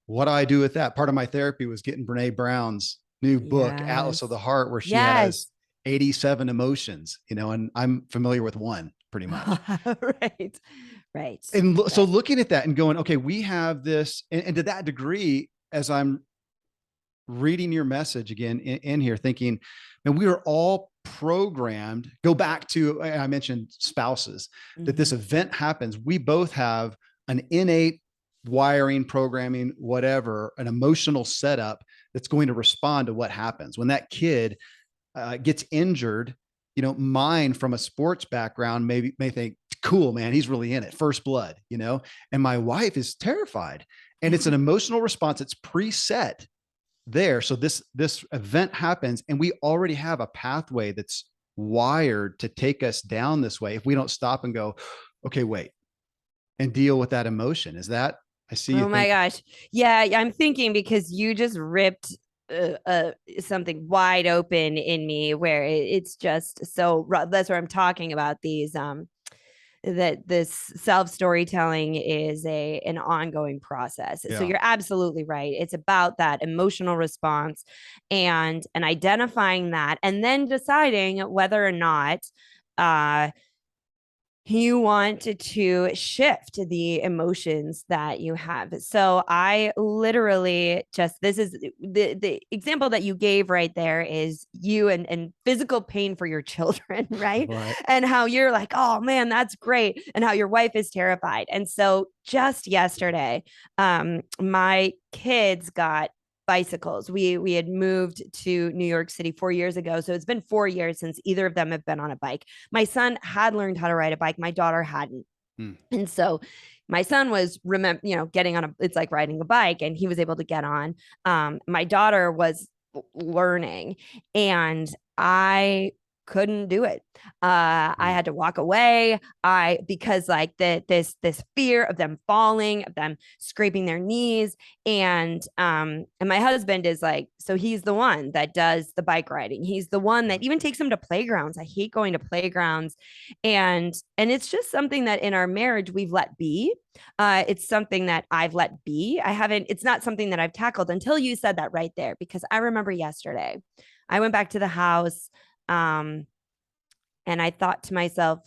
What do I do with that? Part of my therapy was getting Brene Brown's new book, Atlas of the Heart, where she has 87 emotions, and I'm familiar with one pretty much. Right. And so looking at that and going, okay, we have this, and to that degree, as I'm reading your message again in here, thinking, and we are all programmed. Go back to, I mentioned spouses, that this event happens. We both have an innate wiring, programming, whatever, an emotional setup that's going to respond to what happens. When that kid gets injured, mine from a sports background may think, cool, man, he's really in it, first blood, and my wife is terrified, and it's an emotional response. It's preset there. So this event happens, and we already have a pathway that's wired to take us down this way if we don't stop and go, okay, wait, and deal with that emotion. Is that, I see you. Oh my gosh. Yeah, I'm thinking, because you just ripped something wide open in me, where it's just so, that's where I'm talking about these that this self-storytelling is an ongoing process. So you're absolutely right. It's about that emotional response and identifying that, and then deciding whether or not you want to shift the emotions that you have. So I literally this is the example that you gave right there, is you and physical pain for your children, right? And how you're like, oh man, that's great. And how your wife is terrified. And so just yesterday, my kids got bicycles. We had moved to New York City 4 years ago. So it's been 4 years since either of them have been on a bike. My son had learned how to ride a bike. My daughter hadn't. And so my son was, getting on it's like riding a bike, and he was able to get on. My daughter was learning, and I couldn't do it. I had to walk away. Because like this fear of them falling, of them scraping their knees. And my husband is like, so he's the one that does the bike riding. He's the one that even takes them to playgrounds. I hate going to playgrounds. And it's just something that in our marriage we've let be. It's something that I've let be. It's not something that I've tackled until you said that right there, because I remember yesterday I went back to the house. And I thought to myself,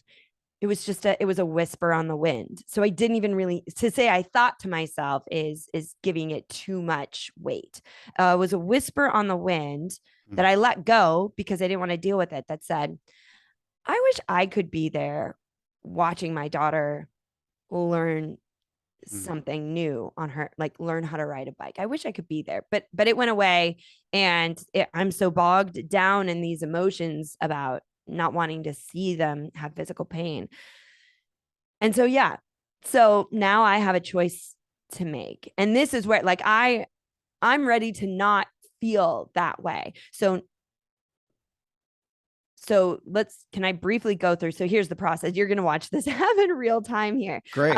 it was a whisper on the wind. So I didn't even really, to say I thought to myself is giving it too much weight. It was a whisper on the wind that I let go because I didn't want to deal with it, that said, I wish I could be there watching my daughter learn something new on her, like learn how to ride a bike. I wish I could be there, but it went away. And I'm so bogged down in these emotions about not wanting to see them have physical pain. And so, so now I have a choice to make. And this is where, like, I'm ready to not feel that way. So can I briefly go through? So here's the process. You're going to watch this have in real time here. Great.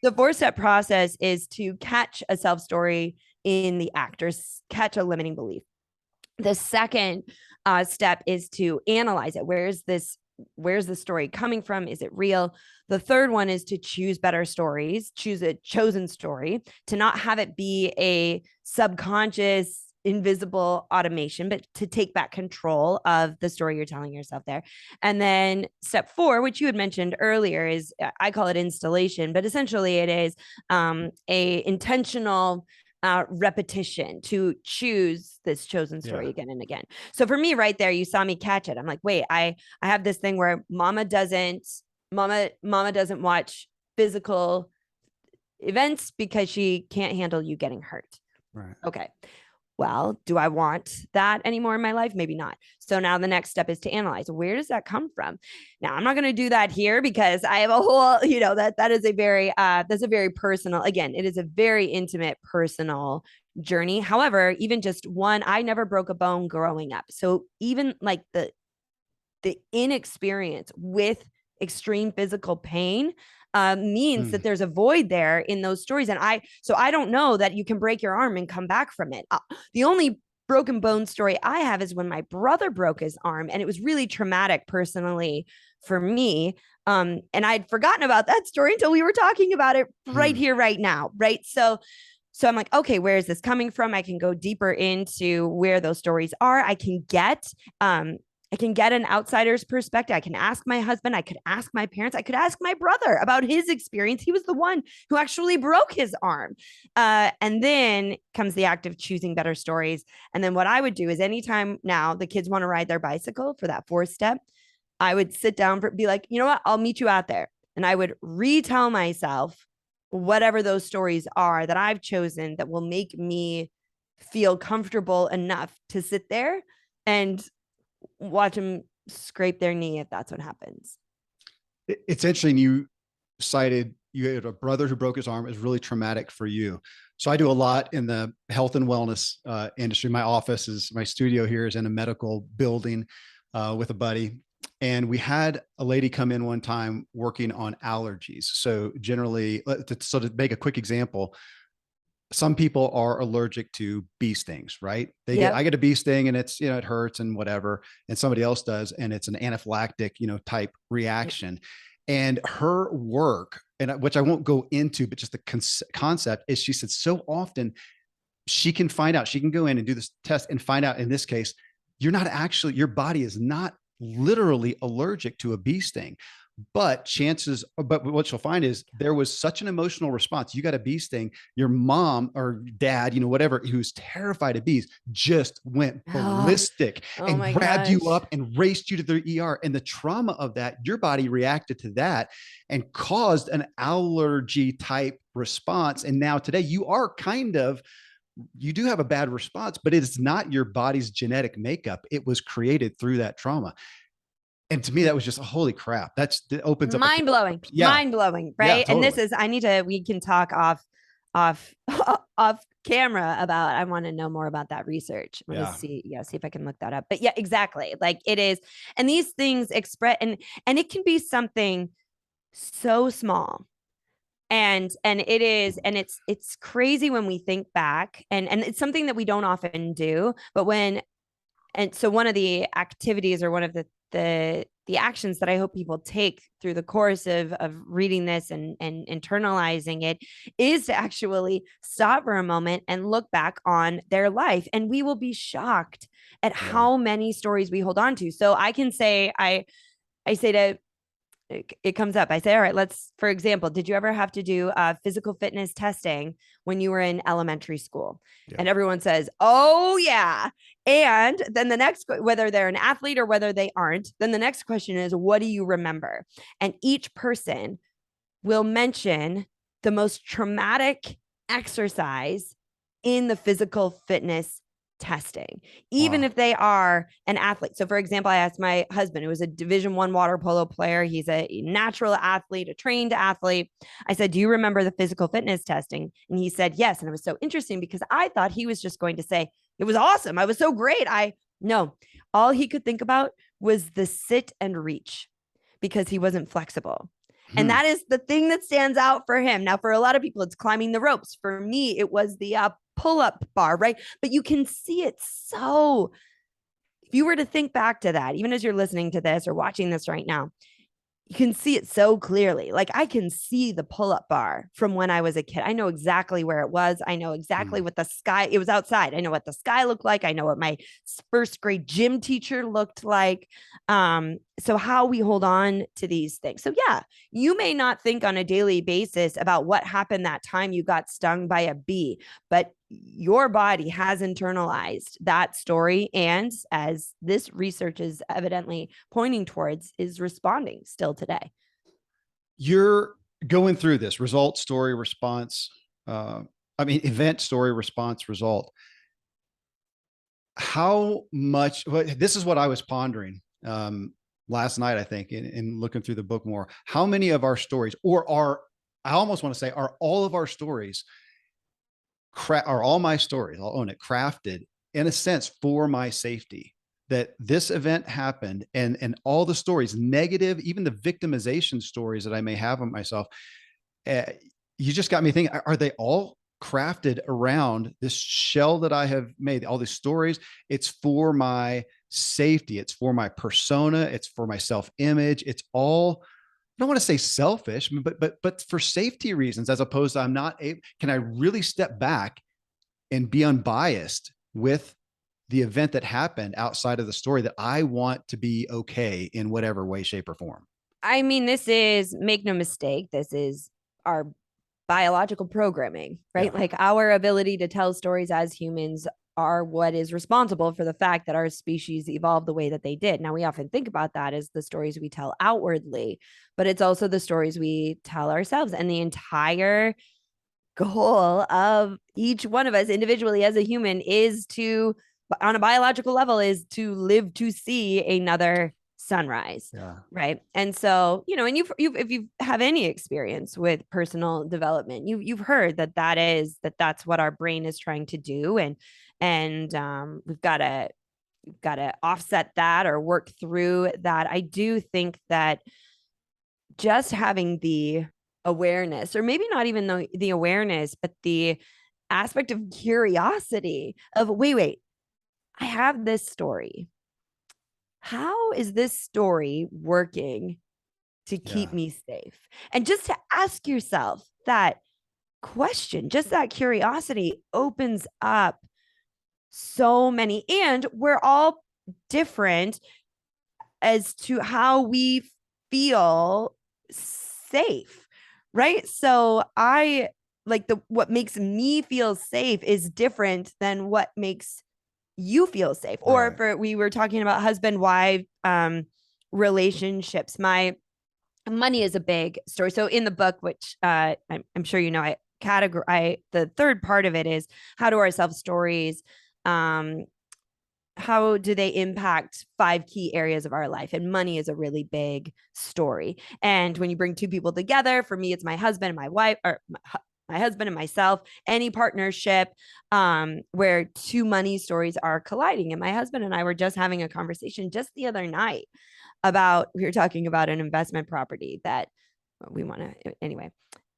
The 4-step process is to catch a self-story in the actors, catch a limiting belief. The second step is to analyze it. Where is this where's the story coming from? Is it real? The third one is to choose better stories, choose a chosen story, to not have it be a subconscious, invisible automation, but to take back control of the story you're telling yourself there. And then step 4, which you had mentioned earlier, is I call it installation, but essentially it is a intentional repetition to choose this chosen story again and again. So for me, right there, you saw me catch it. I'm like, wait, I have this thing where mama doesn't watch physical events because she can't handle you getting hurt. Right. Okay. Well, do I want that anymore in my life? Maybe not. So now the next step is to analyze, where does that come from? Now I'm not going to do that here because I have a whole, that is a very, that's a very personal, again, it is a very intimate, personal journey. However, even just one, I never broke a bone growing up. So even like the inexperience with extreme physical pain means that there's a void there in those stories. And I don't know that you can break your arm and come back from it. The only broken bone story I have is when my brother broke his arm, and it was really traumatic personally for me. And I'd forgotten about that story until we were talking about it right here, right now. Right. So I'm like, okay, where is this coming from? I can go deeper into where those stories are. I can get an outsider's perspective. I can ask my husband. I could ask my parents. I could ask my brother about his experience. He was the one who actually broke his arm. And then comes the act of choosing better stories. And then what I would do is anytime now the kids want to ride their bicycle for that 4th step, I would sit down be like, you know what? I'll meet you out there. And I would retell myself whatever those stories are that I've chosen that will make me feel comfortable enough to sit there and watch them scrape their knee if that's what happens. It's interesting. You cited you had a brother who broke his arm. Is really traumatic for you. So I do a lot in the health and wellness industry. My studio here is in a medical building with a buddy. And we had a lady come in one time working on allergies. So generally, to make a quick example, some people are allergic to bee stings, right? I get a bee sting and it's, it hurts and whatever. And somebody else does, and it's an anaphylactic, type reaction. And her work, and which I won't go into, but just the concept is, she said so often she can go in and do this test and find out, in this case, your body is not literally allergic to a bee sting. But what you'll find is there was such an emotional response. You got a bee sting, your mom or dad, whatever, who's terrified of bees, just went ballistic and grabbed you up and raced you to the ER. And the trauma of that, your body reacted to that and caused an allergy type response. And now today you do have a bad response, but it's not your body's genetic makeup. It was created through that trauma. And to me, that was just holy crap. That opens up mind blowing, right? Yeah, totally. And this is, we can talk off camera about, I want to know more about that research. I'm going to see if I can look that up. But yeah, exactly. Like it is. And these things express, and it can be something so small. And it is, and it's crazy when we think back, and it's something that we don't often do, but so one of the activities, or one of the actions that I hope people take through the course of reading this and internalizing it, is to actually stop for a moment and look back on their life. And we will be shocked at how many stories we hold on to. So I can say, I say to, it comes up, I say, all right, for example, did you ever have to do physical fitness testing when you were in elementary school? Yeah. And everyone says, oh yeah. And then the next, whether they're an athlete or whether they aren't, then the next question is, what do you remember? And each person will mention the most traumatic exercise in the physical fitness testing, even if they are an athlete. So for example, I asked my husband, who was a Division I water polo player. He's a natural athlete, a trained athlete. I said, do you remember the physical fitness testing? And he said, yes. And it was so interesting because I thought he was just going to say, it was awesome. I was so great. No, all he could think about was the sit and reach, because he wasn't flexible. And that is the thing that stands out for him. Now, for a lot of people, it's climbing the ropes. For me, it was the pull-up bar, right? But you can see it so if you were to think back to that, even as you're listening to this or watching this right now, you can see it so clearly. Like I can see the pull-up bar from when I was a kid. I know exactly where it was. I know exactly what the sky, it was outside. I know what the sky looked like. I know what my first grade gym teacher looked like. So how we hold on to these things. So yeah, you may not think on a daily basis about what happened that time you got stung by a bee, but your body has internalized that story, and as this research is evidently pointing towards, is responding still today. You're going through this result, story, response. Event, story, response, result. How much? Well, this is what I was pondering last night, I think, in looking through the book more. How many of our stories, I almost want to say, are all of our stories, are all my stories, I'll own it, crafted in a sense for my safety? That this event happened, and all the stories, negative, even the victimization stories that I may have of myself, you just got me thinking, are they all crafted around this shell that I have made, all these stories? It's for my safety. It's for my persona. It's for my self-image. It's all, I don't want to say selfish, but for safety reasons, as opposed to I'm not able, can I really step back and be unbiased with the event that happened outside of the story, that I want to be okay in whatever way, shape, or form? I mean, this is, make no mistake, this is our biological programming, right? Yeah. Like our ability to tell stories as humans are what is responsible for the fact that our species evolved the way that they did. Now, we often think about that as the stories we tell outwardly, but it's also the stories we tell ourselves. And the entire goal of each one of us individually as a human is to, on a biological level, is to live to see another sunrise. Yeah. Right. And so, and you've if you have any experience with personal development, you've heard that's what our brain is trying to do. And we've got to offset that or work through that. I do think that just having the awareness, or maybe not even the awareness, but the aspect of curiosity of, wait, I have this story. How is this story working to keep me safe? And just to ask yourself that question, just that curiosity opens up so many, and we're all different as to how we feel safe, right? So I like what makes me feel safe is different than what makes you feel safe. Or Right. we were talking about husband wife relationships. My money is a big story. So in the book, which I'm sure I categorize, the third part of it is, how do our self stories how do they impact 5 key areas of our life? And money is a really big story. And when you bring two people together, for me, it's my husband and my wife, or my husband and myself, any partnership where two money stories are colliding. And my husband and I were just having a conversation just the other night about, we were talking about an investment property that we want to, anyway.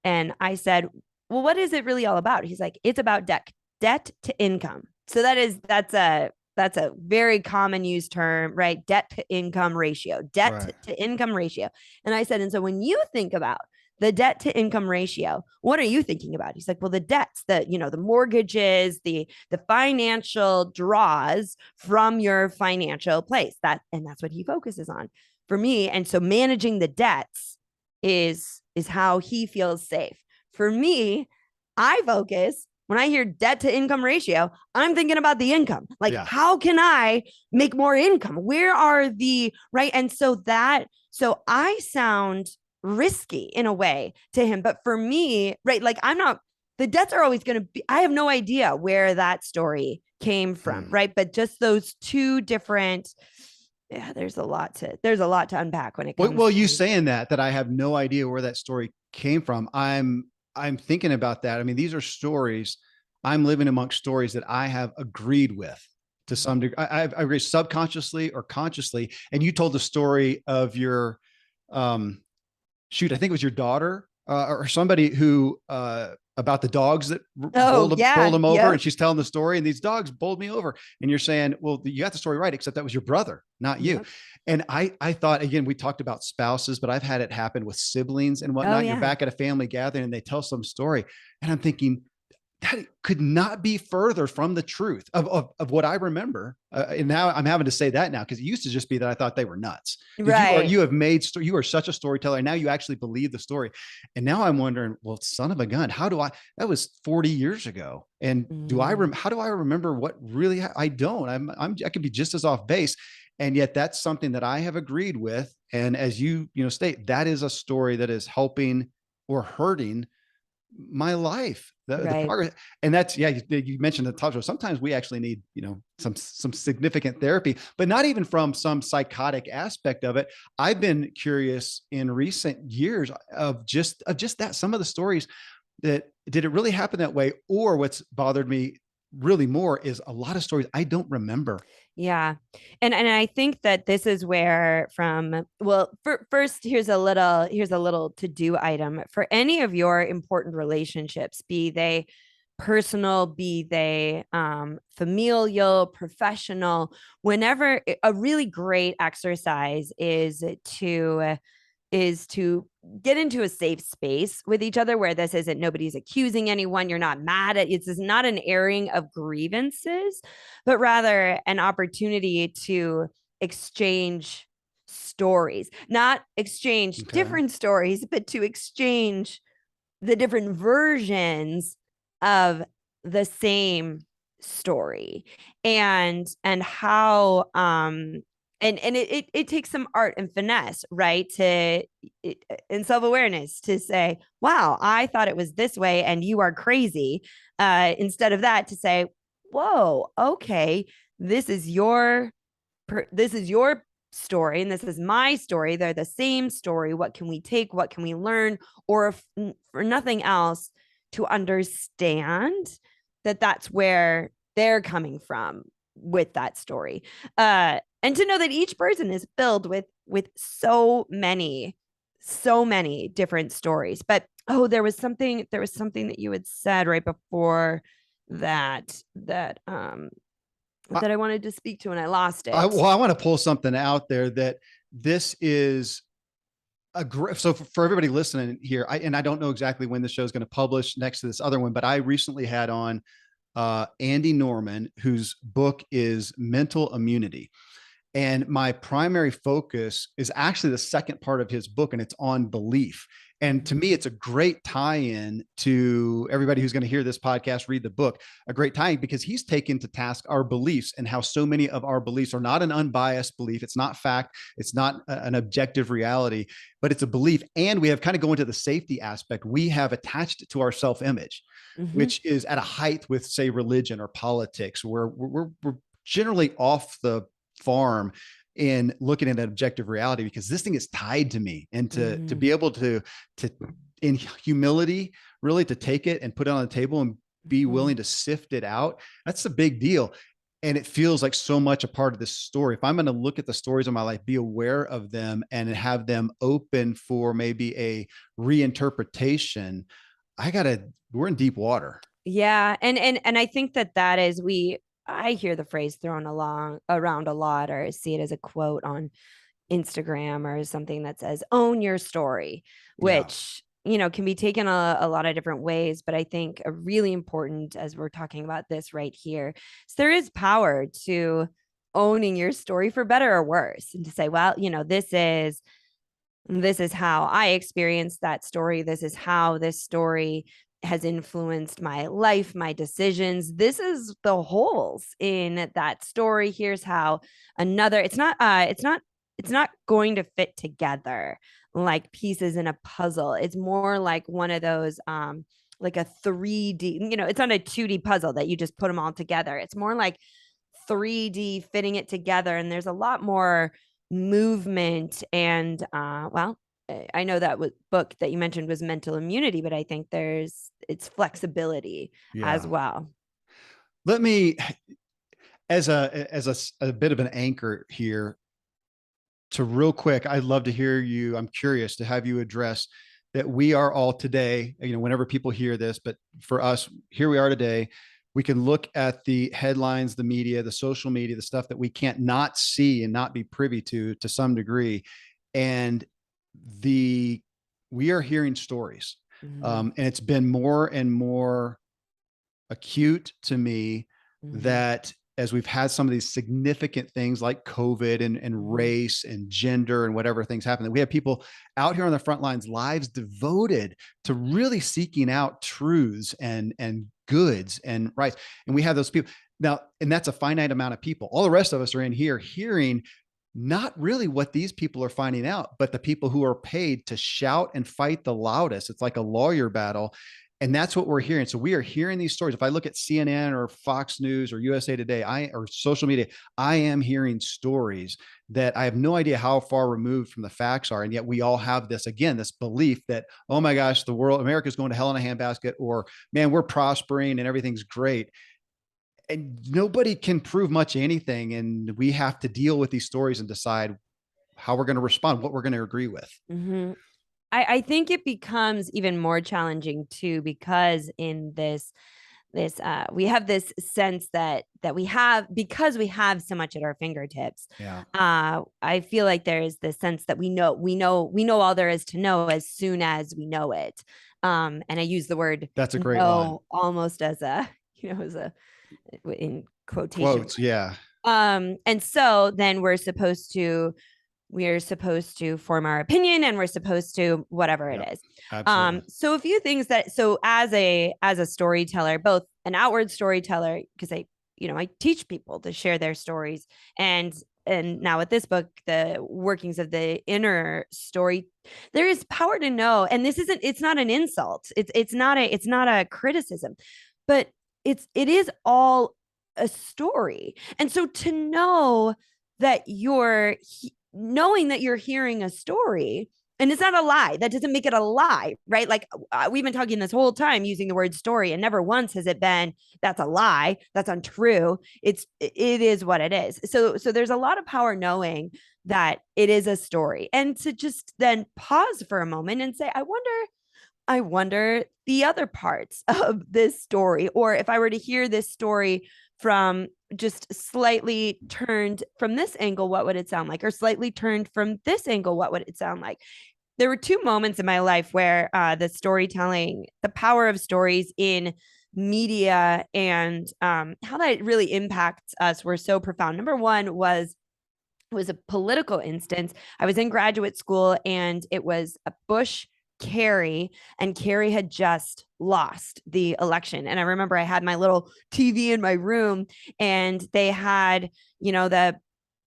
And I said, well, what is it really all about? He's like, it's about debt to income. So that's a very common used term, right? Debt to income ratio, Right. to income ratio. And I said, and so when you think about the debt to income ratio, what are you thinking about? He's like, well, the debts, the mortgages, the financial draws from your financial place. And that's what he focuses on for me. And so managing the debts is how he feels safe. For me, I focus, when I hear debt to income ratio, I'm thinking about the income. Like, how can I make more income? Where are the right? And so I sound risky in a way to him. But for me, right, like the debts are always going to be, I have no idea where that story came from, right? But just those two different, there's a lot to unpack when it comes Well, to you saying that I have no idea where that story came from. I'm thinking about that. I mean, these are stories. I'm living amongst stories that I have agreed with to some degree. I agree subconsciously or consciously. And you told the story of your, I think it was your daughter or somebody who, about the dogs that Oh, bowled yeah. him over, and Yep. she's telling the story, and these dogs bowled me over. And you're saying, well, you got the story right, except that was your brother, not you. Yep. And I thought, again, we talked about spouses, but I've had it happen with siblings and Oh, whatnot. You're yeah. back at a family gathering and they tell some story. And I'm thinking, that could not be further from the truth of what I remember. And now I'm having to say that now, because it used to just be that I thought they were nuts. Because Right. you are such a storyteller, and now you actually believe the story. And now I'm wondering, well, son of a gun, how do I? That was 40 years ago, and Mm, how do I remember what really? I don't. I could be just as off base, and yet that's something that I have agreed with. And as you state, that is a story that is helping or hurting my life, the right. progress. And that's, yeah, you mentioned the top show. Sometimes we actually need, some significant therapy, but not even from some psychotic aspect of it. I've been curious in recent years of just that, some of the stories, that did it really happen that way? Or what's bothered me really more is a lot of stories I don't remember. Yeah. And I think that this is where from well, first here's a little to-do item for any of your important relationships, be they personal, be they familial, professional, whenever a really great exercise is to get into a safe space with each other where this isn't nobody's accusing anyone, you're not mad at it's not an airing of grievances, but rather an opportunity to exchange stories, not exchange Okay. different stories, but to exchange the different versions of the same story, and how and it takes some art and finesse, right, to and self-awareness to say, wow, I thought it was this way and you are crazy, instead of that to say, whoa, okay, this is your this is your story and this is my story, they're the same story, what can we take, what can we learn, or if for nothing else, to understand that that's where they're coming from with that story, and to know that each person is filled with so many different stories. But oh, there was something that you had said right before I, that I wanted to speak to and I lost I it. well, I want to pull something out there that this is a great. So for everybody listening here, I don't know exactly when the show is going to publish next to this other one, but I recently had on Andy Norman, whose book is Mental Immunity. And my primary focus is actually the second part of his book, and it's on belief. And to me, it's a great tie-in to everybody who's going to hear this podcast, read the book, a great tie-in, because he's taken to task our beliefs and how so many of our beliefs are not an unbiased belief. It's not fact. It's not an objective reality, but it's a belief. And we have kind of go into the safety aspect. We have attached it to our self-image, Mm-hmm. which is at a height with, say, religion or politics, where we're generally off the farm in looking at an objective reality, because this thing is tied to me. And to Mm-hmm. be able to in humility, really to take it and put it on the table and be Mm-hmm. willing to sift it out, that's a big deal. And it feels like so much a part of this story. If I'm going to look at the stories of my life, be aware of them and have them open for maybe a reinterpretation, we're in deep water. Yeah, and I think that that is we I hear the phrase thrown along around a lot, or see it as a quote on Instagram or something that says own your story, Yeah. which can be taken a lot of different ways. But I think a really important, as we're talking about this right here, is there is power to owning your story for better or worse, and to say, well, this is how I experienced that story. This is how this story has influenced my life, my decisions. This is the holes in that story. Here's how another, it's not going to fit together like pieces in a puzzle. It's more like one of those like a 3D, it's not a 2D puzzle that you just put them all together. It's more like 3D fitting it together. And there's a lot more movement and well, I know that book that you mentioned was Mental Immunity, but I think it's flexibility as Yeah. well. Let me, as a bit of an anchor here, to real quick, I'd love to hear you. I'm curious to have you address that we are all today, whenever people hear this, but for us, here we are today. We can look at the headlines, the media, the social media, the stuff that we can't not see and not be privy to some degree. And the, we are hearing stories. And it's been more and more acute to me that as we've had some of these significant things like COVID and race and gender and whatever things happen, that we have people out here on the front lines, lives devoted to really seeking out truths and goods and rights. And we have those people now, and that's a finite amount of people. All the rest of us are in here hearing not really what these people are finding out, but the people who are paid to shout and fight the loudest. It's like a lawyer battle. And that's what we're hearing. So we are hearing these stories. If I look at CNN or Fox News or USA Today, or social media, I am hearing stories that I have no idea how far removed from the facts are. And yet we all have this, again, this belief that, oh my gosh, the world, America's going to hell in a handbasket, or man, we're prospering and everything's great. And nobody can prove much anything. And we have to deal with these stories and decide how we're going to respond, what we're going to agree with. I think it becomes even more challenging too, because in this we have this sense that we have, because we have so much at our fingertips. I feel like there's this sense that we know all there is to know as soon as we know it. And I use the word that's a great line, almost as a, as a, in quotation quotes. Yeah. And so then we're supposed to form our opinion, and we're supposed to whatever it is. Absolutely. So a few things so as a storyteller, both an outward storyteller, because I teach people to share their stories, and now with this book, the workings of the inner story, there is power to know. And it's not an insult. It's not a criticism, but it is all a story. And so to know that knowing that you're hearing a story, and it's not a lie, that doesn't make it a lie, right? Like we've been talking this whole time using the word story, and never once has it been, that's a lie, that's untrue. It is what it is. So there's a lot of power knowing that it is a story, and to just then pause for a moment and say, I wonder the other parts of this story, or if I were to hear this story from just slightly turned from this angle, what would it sound like? Or slightly turned from this angle, what would it sound like? There were two moments in my life where the power of stories in media and how that really impacts us were so profound. Number one was a political instance. I was in graduate school, and it was a Bush Kerry, and Kerry had just lost the election. And I remember I had my little TV in my room, and they had, the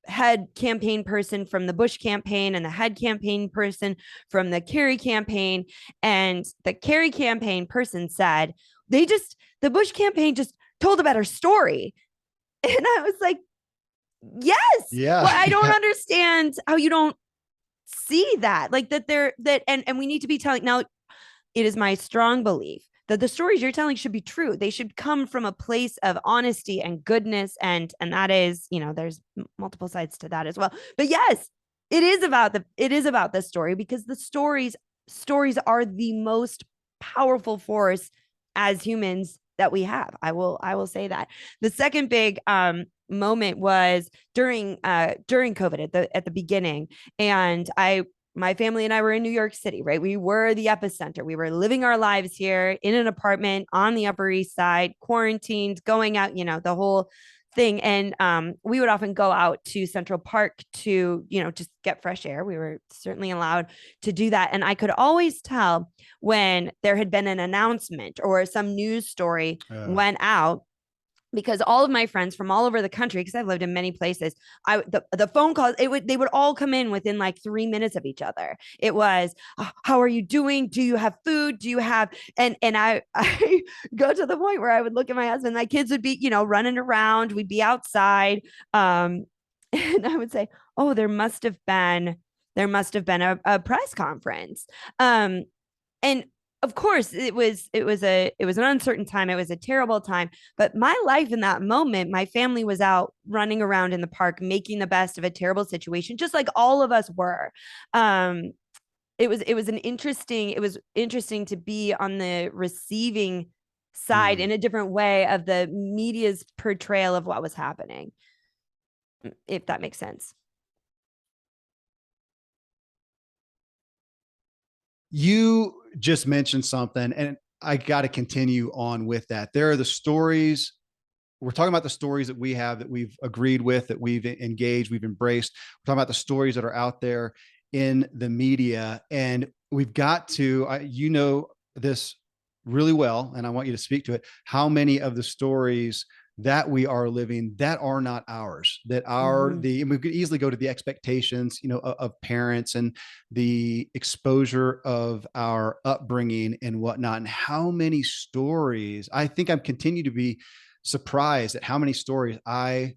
head campaign person from the Bush campaign and the head campaign person from the Kerry campaign. And the Kerry campaign person said, the Bush campaign just told a better story. And I was like, yes. Yeah. Well, I don't understand how you don't see that, like and we need to be telling. Now, it is my strong belief that the stories you're telling should be true. They should come from a place of honesty and goodness, and that is, there's multiple sides to that as well. But yes, it is about the story, because the stories are the most powerful force as humans that we have. I will say that. The second big moment was during COVID at the beginning, and my family and I were in New York City, right? We were the epicenter. We were living our lives here in an apartment on the Upper East Side, quarantined, going out, the whole thing. And we would often go out to Central Park to, just get fresh air. We were certainly allowed to do that. And I could always tell when there had been an announcement or some news story went out, because all of my friends from all over the country, because I've lived in many places, the phone calls, they would all come in within like 3 minutes of each other. It was, how are you doing? Do you have food? Do you have, and I go to the point where I would look at my husband, my kids would be, running around, we'd be outside. And I would say, oh, there must have been a press conference. And of course, it was an uncertain time. It was a terrible time. But my life in that moment, my family was out running around in the park, making the best of a terrible situation, just like all of us were. it was interesting to be on the receiving side in a different way of the media's portrayal of what was happening, if that makes sense. You just mentioned something, and I got to continue on with that. There are the stories. We're talking about the stories that we have, that we've agreed with, that we've engaged, we've embraced. We're talking about the stories that are out there in the media. And we've got to, you know, this really well, and I want you to speak to it. How many of the stories that we are living that are not ours, that are and we could easily go to the expectations, you know, of parents and the exposure of our upbringing and whatnot. And how many stories, I think I'm continue to be surprised at how many stories I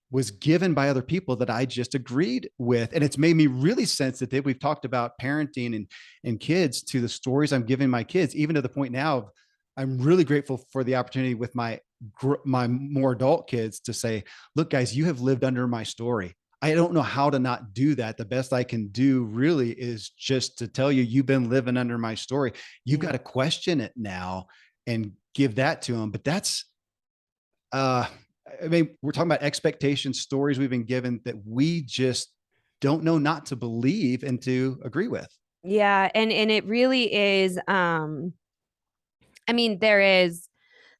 was given by other people that I just agreed with. And it's made me really sensitive. We've talked about parenting and kids, to the stories I'm giving my kids, even to the point now of, I'm really grateful for the opportunity with my more adult kids to say, look, guys, you have lived under my story. I don't know how to not do that. The best I can do really is just to tell you, you've been living under my story. You've got to question it now and give that to them. But that's, I mean, we're talking about expectations, stories we've been given that we just don't know not to believe and to agree with. Yeah, and it really is. I mean, there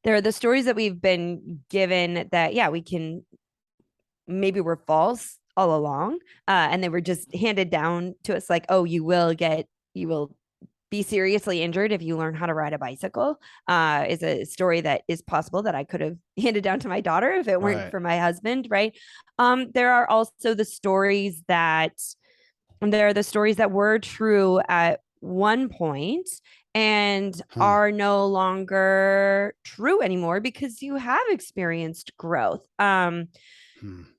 are the stories that we've been given that, yeah, we can, maybe were false all along, and they were just handed down to us like, oh, you will be seriously injured if you learn how to ride a bicycle, is a story that is possible that I could have handed down to my daughter if it weren't Right. for my husband, right? There are also the stories that, there are the stories that were true at one point and Huh. are no longer true anymore because you have experienced growth. Hmm.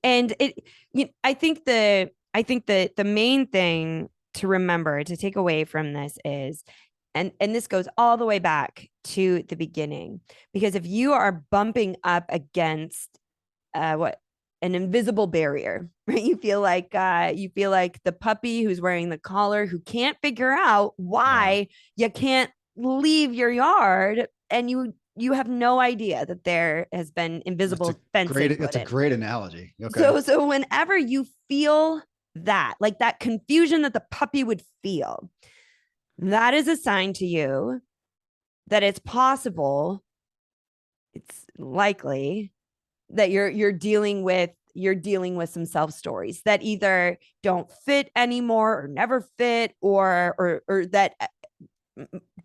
And I think the main thing to remember, to take away from this is, and this goes all the way back to the beginning, because if you are bumping up against what an invisible barrier, right? You feel like the puppy who's wearing the collar, who can't figure out Yeah. why you can't leave your yard, and you have no idea that there has been invisible fencing put That's a in. great analogy. Okay. So whenever you feel that, like that confusion that the puppy would feel, that is a sign to you that it's possible, it's likely that you're dealing with some self stories that either don't fit anymore or never fit, or that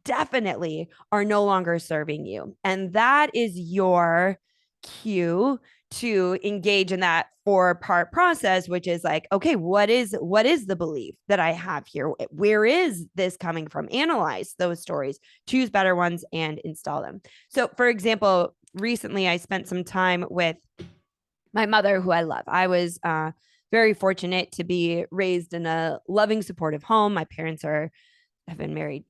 definitely are no longer serving you. And that is your cue to engage in that 4-part process, which is like, okay, what is the belief that I have here? Where is this coming from? Analyze those stories, choose better ones, and install them. So, for example, recently I spent some time with my mother, who I love. I was very fortunate to be raised in a loving, supportive home. My parents have been married.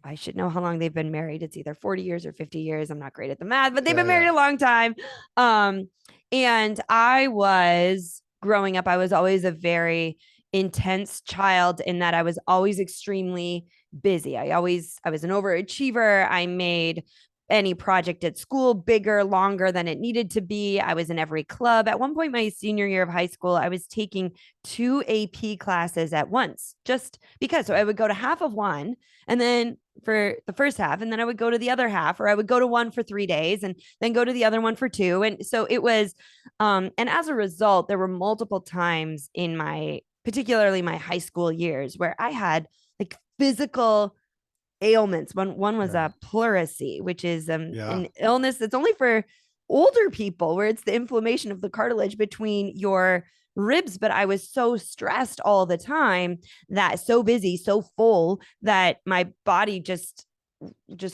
I should know how long they've been married. It's either 40 years or 50 years. I'm not great at the math, but they've Yeah. been married a long time. And I was growing up, I was always a very intense child in that I was always extremely busy. I was an overachiever. I made any project at school bigger, longer than it needed to be. I was in every club. At one point, my senior year of high school, I was taking 2 AP classes at once, just because. So I would go to half of one, and then for the first half, and then I would go to the other half, or I would go to one for 3 days and then go to the other one for 2. And so it was, and as a result, there were multiple times in particularly my high school years, where I had like physical ailments. One was Yeah. a pleurisy, which is Yeah. an illness that's only for older people, where it's the inflammation of the cartilage between your ribs. But I was so stressed all the time, that so busy, so full, that my body just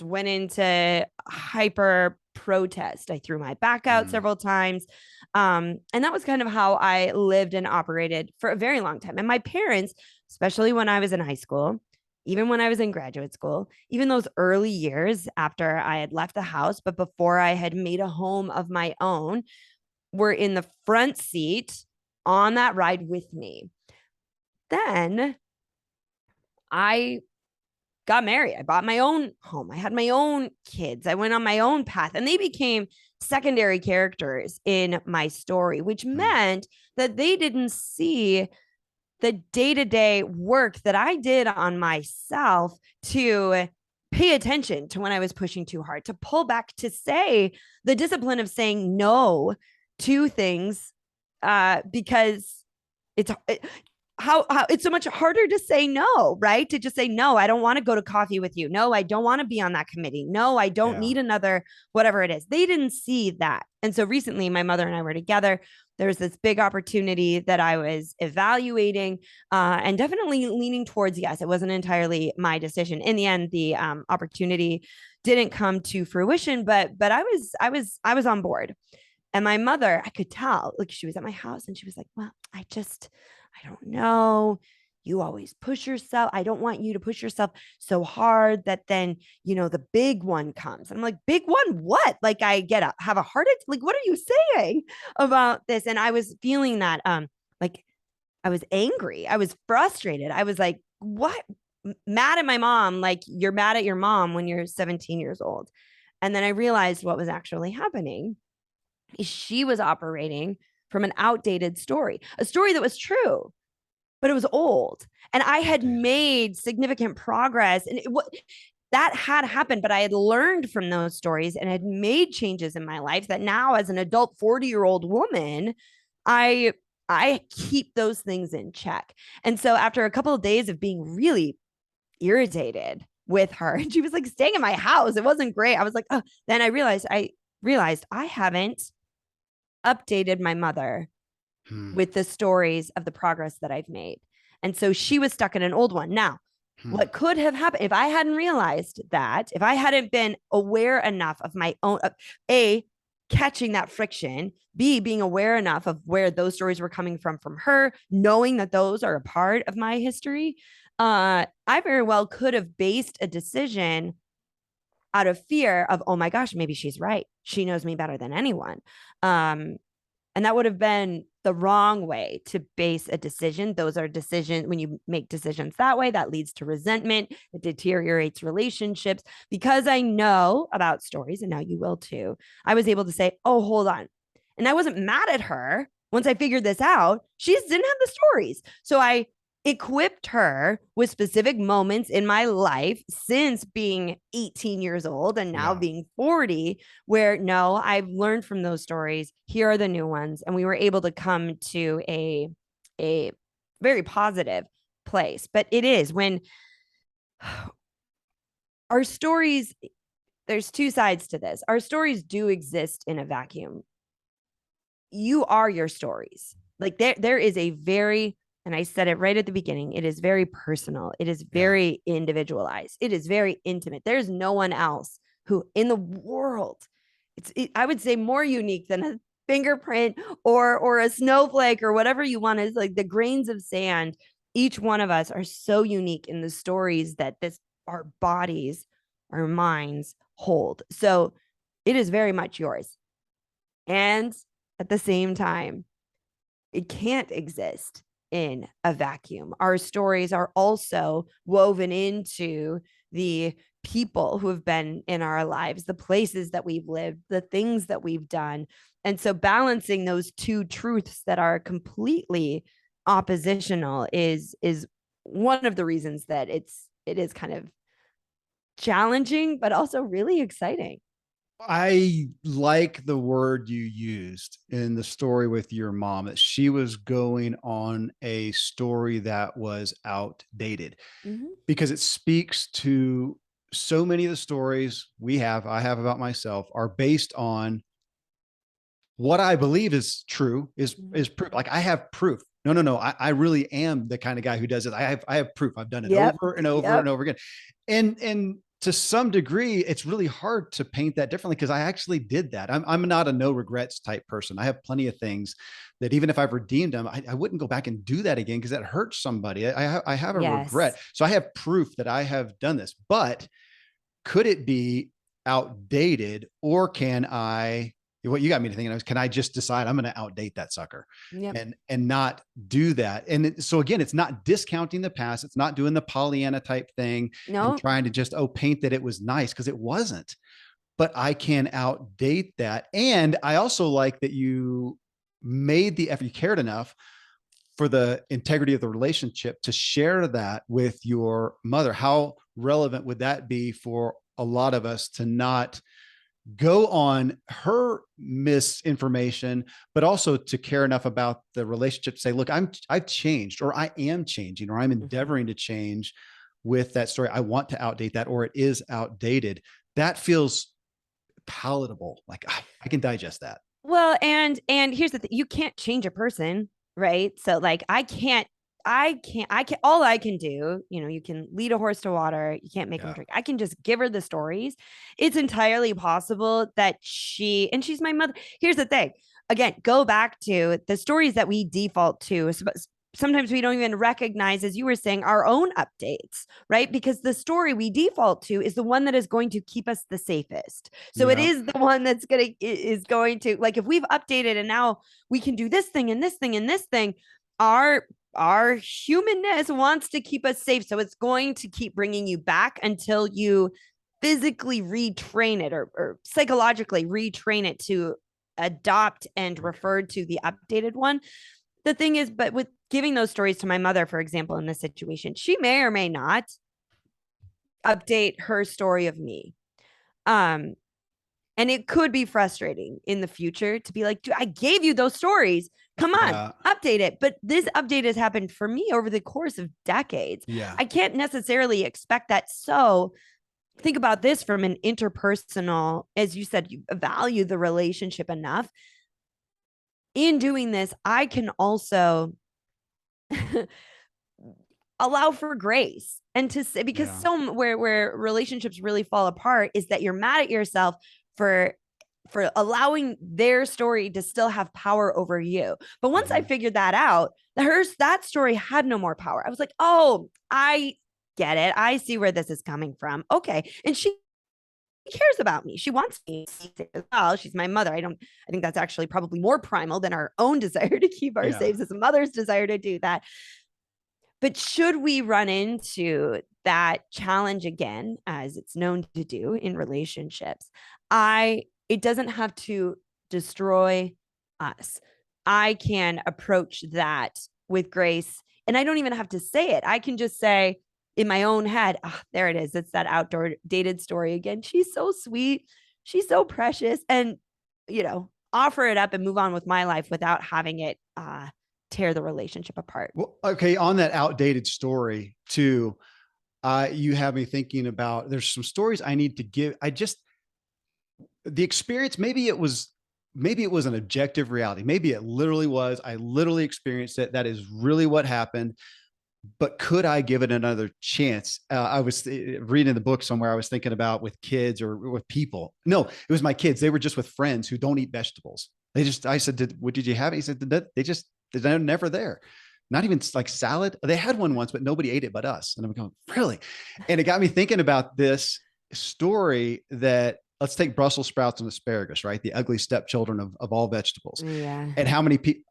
went into hyper protest. I threw my back out several times. And that was kind of how I lived and operated for a very long time. And my parents, especially when I was in high school, even when I was in graduate school, even those early years after I had left the house, but before I had made a home of my own, were in the front seat on that ride with me. Then I got married. I bought my own home. I had my own kids. I went on my own path, and they became secondary characters in my story, which Hmm. meant that they didn't see the day-to-day work that I did on myself to pay attention to when I was pushing too hard, to pull back, to say the discipline of saying no to things, because it's how it's so much harder to say no, right? To just say no, I don't want to go to coffee with you. No, I don't want to be on that committee. No, I don't Yeah. need another whatever it is. They didn't see that. And so recently my mother and I were together. There was this big opportunity that I was evaluating, and definitely leaning towards yes. It wasn't entirely my decision. In the end, the opportunity didn't come to fruition, but I was on board. And my mother, I could tell, like she was at my house and she was like, well, I don't know. You always push yourself. I don't want you to push yourself so hard that then, the big one comes. And I'm like, big one, what? Like I have a heart attack. Like, what are you saying about this? And I was feeling that, like I was angry. I was frustrated. I was like, what? Mad at my mom. Like you're mad at your mom when you're 17 years old. And then I realized what was actually happening. She was operating from an outdated story, a story that was true, but it was old. And I had made significant progress, and that had happened, but I had learned from those stories and had made changes in my life that now, as an adult 40-year-old woman, I I keep those things in check. And so after a couple of days of being really irritated with her, and she was like staying in my house, it wasn't great. I was like, oh, then I realized I haven't updated my mother Hmm. with the stories of the progress that I've made. And so she was stuck in an old one. Now, Hmm. what could have happened if I hadn't realized that, if I hadn't been aware enough of my own, A, catching that friction, B, being aware enough of where those stories were coming from her, knowing that those are a part of my history, I very well could have based a decision out of fear of, oh my gosh, maybe she's right. She knows me better than anyone. Um, and that would have been the wrong way to base a decision. Those are decisions. When you make decisions that way, that leads to resentment. It deteriorates relationships. Because I know about stories, and now you will too, I was able to say, oh, hold on. And I wasn't mad at her once I figured this out. She just didn't have the stories. So I equipped her with specific moments in my life since being 18 years old and now Yeah. being 40, where no, I've learned from those stories. Here are the new ones. And we were able to come to a very positive place. But it is when our stories, there's two sides to this. Our stories do exist in a vacuum. You are your stories. Like there is a very, and I said it right at the beginning, it is very personal. It is Yeah. very individualized. It is very intimate. There's no one else who in the world, I would say more unique than a fingerprint or a snowflake or whatever you want. Is like the grains of sand. Each one of us are so unique in the stories that our bodies, our minds hold. So it is very much yours. And at the same time, it can't exist in a vacuum. Our stories are also woven into the people who have been in our lives, the places that we've lived, the things that we've done. And so balancing those two truths that are completely oppositional is one of the reasons that it is kind of challenging but also really exciting. I like the word you used in the story with your mom, that she was going on a story that was outdated, Mm-hmm. because it speaks to so many of the stories I have about myself are based on what I believe is true, Mm-hmm. is proof. Like I have proof. No, no, no. I really am the kind of guy who does it. I have proof. I've done it Yep. over and over and Yep. over again. And to some degree, it's really hard to paint that differently because I actually did that. I'm not a no regrets type person. I have plenty of things that even if I've redeemed them, I wouldn't go back and do that again because that hurts somebody. I have a regret. Yes. So I have proof that I have done this, but could it be outdated, or can I what you got me to thinking is, can I just decide I'm going to outdate that sucker Yep. and not do that? And so again, it's not discounting the past. It's not doing the Pollyanna type thing and No. trying to just, paint that it was nice, because it wasn't. But I can outdate that. And I also like that you made the effort, you cared enough for the integrity of the relationship to share that with your mother. How relevant would that be for a lot of us to not go on her misinformation, but also to care enough about the relationship to say, look, I've changed, or I am changing, or I'm endeavoring to change with that story. I want to outdate that, or it is outdated. That feels palatable. Like I can digest that. Well, and here's the thing, you can't change a person, right? So like I can't all I can do, you can lead a horse to water, you can't make him Yeah. drink. I can just give her the stories. It's entirely possible that she's my mother. Here's the thing. Again, go back to the stories that we default to. Sometimes we don't even recognize, as you were saying, our own updates, right? Because the story we default to is the one that is going to keep us the safest. So it Yeah. is the one that's going to, like, if we've updated and now we can do this thing and this thing and this thing, our humanness wants to keep us safe. So it's going to keep bringing you back until you physically retrain it, or psychologically retrain it to adopt and refer to the updated one. The thing is, but with giving those stories to my mother, for example, in this situation, she may or may not update her story of me. And it could be frustrating in the future to be like, I gave you those stories. Come on, Yeah. update it. But this update has happened for me over the course of decades. Yeah. I can't necessarily expect that. So think about this from an interpersonal, as you said, you value the relationship enough. In doing this, I can also allow for grace, and to say, because where relationships really fall apart is that you're mad at yourself for allowing their story to still have power over you. But once I figured that out, that story had no more power. I was like, oh, I get it. I see where this is coming from. Okay. And she cares about me. She wants me as well. She's my mother. I think that's actually probably more primal than our own desire to keep our safe, as a mother's desire to do that. But should we run into that challenge again, as it's known to do in relationships, it doesn't have to destroy us. I can approach that with grace, and I don't even have to say it. I can just say in my own head, there it is. It's that outdoor dated story again. She's so sweet. She's so precious. And, offer it up and move on with my life without having it tear the relationship apart. Well, okay. On that outdated story too, you have me thinking about, there's some stories I need to give. The experience, maybe it was an objective reality. Maybe it literally was. I literally experienced it. That is really what happened. But could I give it another chance? I was reading the book somewhere. I was thinking about with kids or with people. No, it was my kids. They were just with friends who don't eat vegetables. I said, what did you have? He said, they're never there. Not even like salad. They had one once, but nobody ate it but us. And I'm going, really? And it got me thinking about this story that, let's take Brussels sprouts and asparagus, right? The ugly stepchildren of all vegetables. Yeah. And how many people,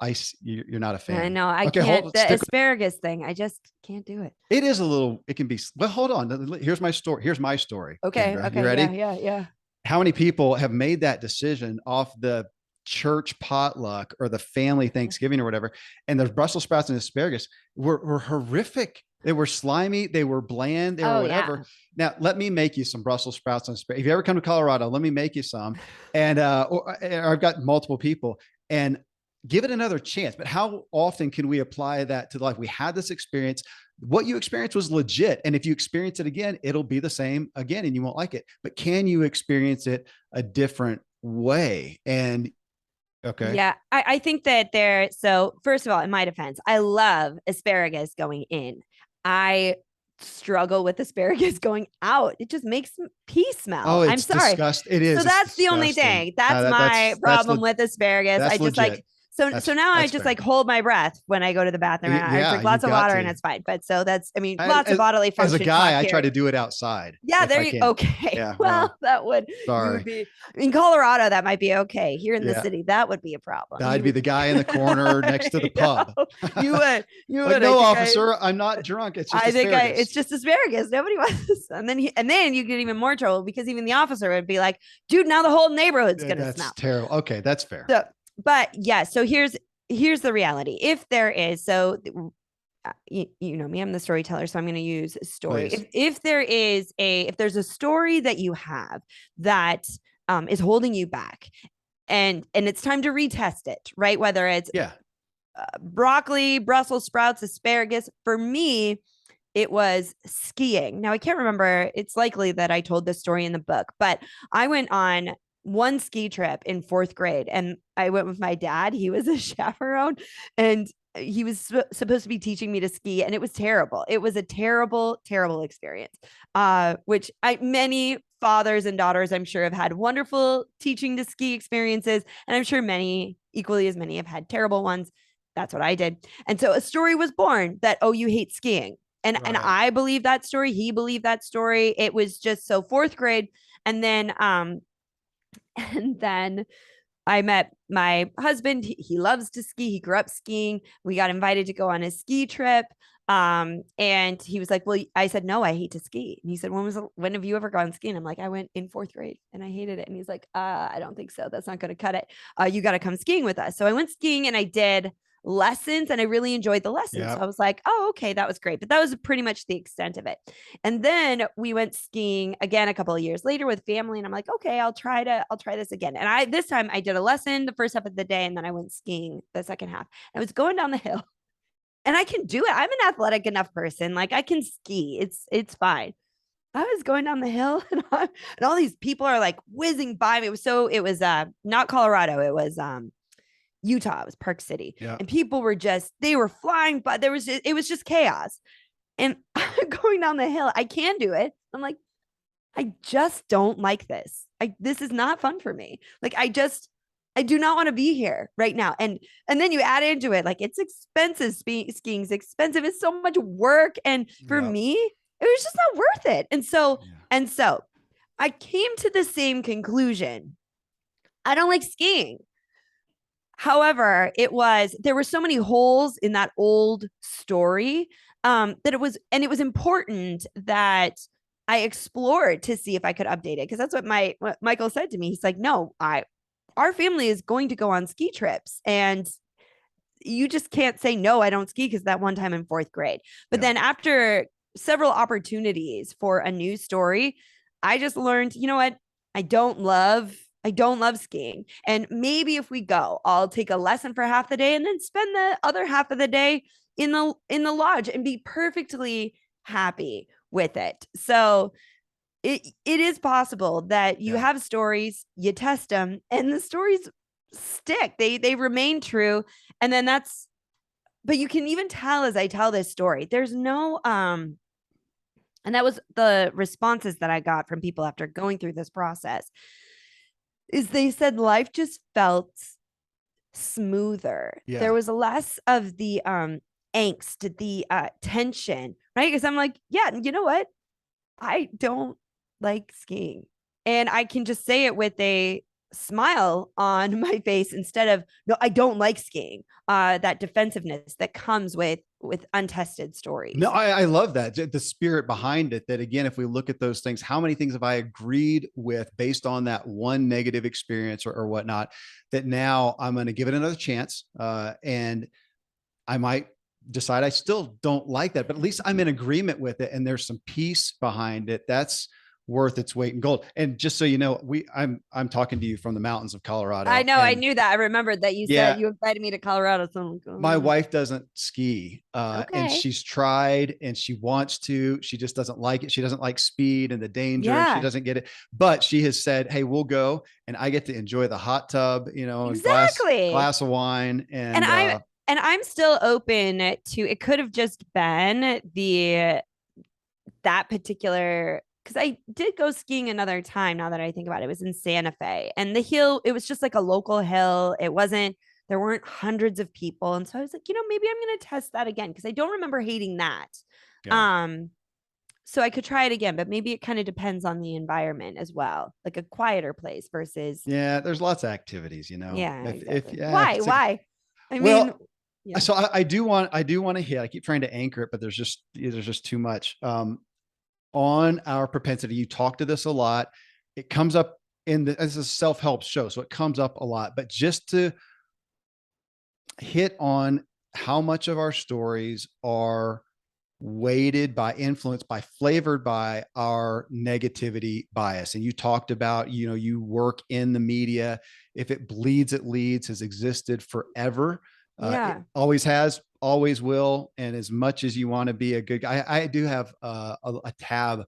you're not a fan. I know. I can't. The asparagus thing, I just can't do it. It is it can be, well, hold on. Here's my story. Okay. Kindra. Okay. You ready? Yeah. How many people have made that decision off the church potluck or the family Thanksgiving or whatever? And the Brussels sprouts and asparagus were horrific. They were slimy. They were bland. They were whatever. Yeah. Now, let me make you some Brussels sprouts and asparagus. If you ever come to Colorado, let me make you some. And or I've got multiple people, and give it another chance. But how often can we apply that to life? We had this experience. What you experienced was legit. And if you experience it again, it'll be the same again and you won't like it. But can you experience it a different way? And okay. Yeah, I think that so first of all, in my defense, I love asparagus going in. I struggle with asparagus going out. It just makes pee smell. Oh, it's I'm sorry. Disgusting. It is. So that's the only thing. That's my problem with asparagus. I just legit. So now I That's just fair. like hold my breath when I go to the bathroom. I Yeah, drink you've lots of got water and to. it's fine. But so that's, I mean, lots of bodily As a function talk guy, I try here. to do it outside Yeah, if there I you can. okay. Yeah, Well, well, you would sorry. be in Colorado, that might be okay. Here in the Yeah, city, that would be a problem. I'd You be would the guy in the corner next to the pub. you Like, would. I no, think officer, I'm not drunk. It's just it's asparagus. just asparagus. Nobody wants and then you get even more trouble because even the officer would be like, dude, now the whole neighborhood's Yeah, gonna that's smell. terrible. Okay, that's fair. So, but yeah, so here's the reality. If there is, so you know me, I'm the storyteller, so I'm going to use story. Please. If if there's a story that you have that is holding you back, and it's time to retest it, right? Whether it's Yeah. broccoli, Brussels sprouts, asparagus. For me, it was skiing. Now I can't remember. It's likely that I told this story in the book, but I went on one ski trip in fourth grade and I went with my dad. He was a chaperone and he was supposed to be teaching me to ski and it was terrible. It was a terrible, terrible experience. Which many fathers and daughters, I'm sure, have had wonderful teaching to ski experiences. And I'm sure many, equally as many, have had terrible ones. That's what I did. And so a story was born that, oh, you hate skiing. And Right. I believe that story. He believed that story. It was just so fourth grade. And then and then I met my husband. He loves to ski. He grew up skiing. We got invited to go on a ski trip. And he was like, well, I said, no, I hate to ski. And he said, when have you ever gone skiing? I'm like, I went in fourth grade and I hated it. And he's like, I don't think so. That's not going to cut it. You got to come skiing with us. So I went skiing and I did lessons and I really enjoyed the lessons. Yeah. So I was like, oh, okay, that was great. But that was pretty much the extent of it. And then we went skiing again a couple of years later with family. And I'm like, okay, I'll try this again. And this time I did a lesson the first half of the day and then I went skiing the second half. I was going down the hill and I can do it. I'm an athletic enough person. Like I can ski. It's fine. I was going down the hill and all these people are like whizzing by me. It was not Colorado. It was Utah. It was Park City. Yeah. And people were they were flying, but it was just chaos. And I'm going down the hill. I can do it. I'm like, I just don't like this. This is not fun for me. Like I do not want to be here right now. And then you add into it, like it's expensive. Skiing's expensive. It's so much work. And for me, it was just not worth it. And so I came to the same conclusion. I don't like skiing. However, there were so many holes in that old story that it was important that I explored to see if I could update it. Cause that's what Michael said to me. He's like, no, our family is going to go on ski trips and you just can't say, no, I don't ski. Cause that one time in fourth grade, but then after several opportunities for a new story, I just learned, you know what? I don't love skiing. And maybe if we go, I'll take a lesson for half the day and then spend the other half of the day in the lodge and be perfectly happy with it. So it is possible that you have stories, you test them, and the stories stick. They remain true. And then but you can even tell as I tell this story, there's no and that was the responses that I got from people after going through this process is they said life just felt smoother. Yeah. There was less of the angst, the tension, right? Because I'm like, yeah, you know what? I don't like skiing. And I can just say it with a smile on my face instead of, no, I don't like skiing. That defensiveness that comes with untested stories. No, I love that. The spirit behind it, that again, if we look at those things, how many things have I agreed with based on that one negative experience or whatnot, that now I'm going to give it another chance. And I might decide I still don't like that, but at least I'm in agreement with it. And there's some peace behind it. That's worth its weight in gold. And just so you know, I'm talking to you from the mountains of Colorado. I know. I knew that. I remembered that you said you invited me to Colorado. So my wife doesn't ski, okay. And she's tried and she wants to. She just doesn't like it. She doesn't like speed and the danger. Yeah. And she doesn't get it. But she has said, "Hey, we'll go," and I get to enjoy the hot tub, exactly. glass of wine, and I'm still open to. It could have just been that particular. Because I did go skiing another time. Now that I think about it, it was in Santa Fe, and the hill. It was just like a local hill. It wasn't There weren't hundreds of people. And so I was like, maybe I'm going to test that again because I don't remember hating that. Yeah. So I could try it again, but maybe it kind of depends on the environment as well, like a quieter place versus. Yeah. There's lots of activities, Yeah, if, exactly. yeah, if Why? it's a, Why? I mean, well, yeah. so I do want to hit, I keep trying to anchor it, but there's just too much, on our propensity. You talk to this a lot. It comes up as a self-help show. So it comes up a lot, but just to hit on how much of our stories are weighted by, influenced by, flavored by our negativity bias. And you talked about, you work in the media. If it bleeds, it leads has existed forever. It Yeah. always has, always will. And as much as you want to be a good guy, I do have a tab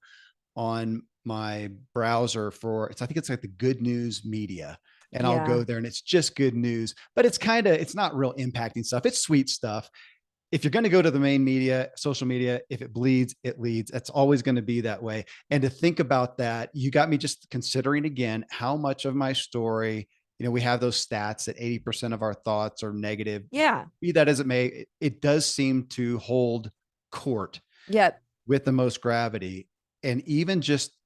on my browser I think it's like the good news media. And I'll Yeah. go there and it's just good news, but it's not real impacting stuff. It's sweet stuff. If you're going to go to the main media, social media, if it bleeds, it leads. It's always going to be that way. And to think about that, you got me just considering again how much of my story, we have those stats that 80% of our thoughts are negative. Yeah. Be that as it may, it does seem to hold court Yep. with the most gravity. And even just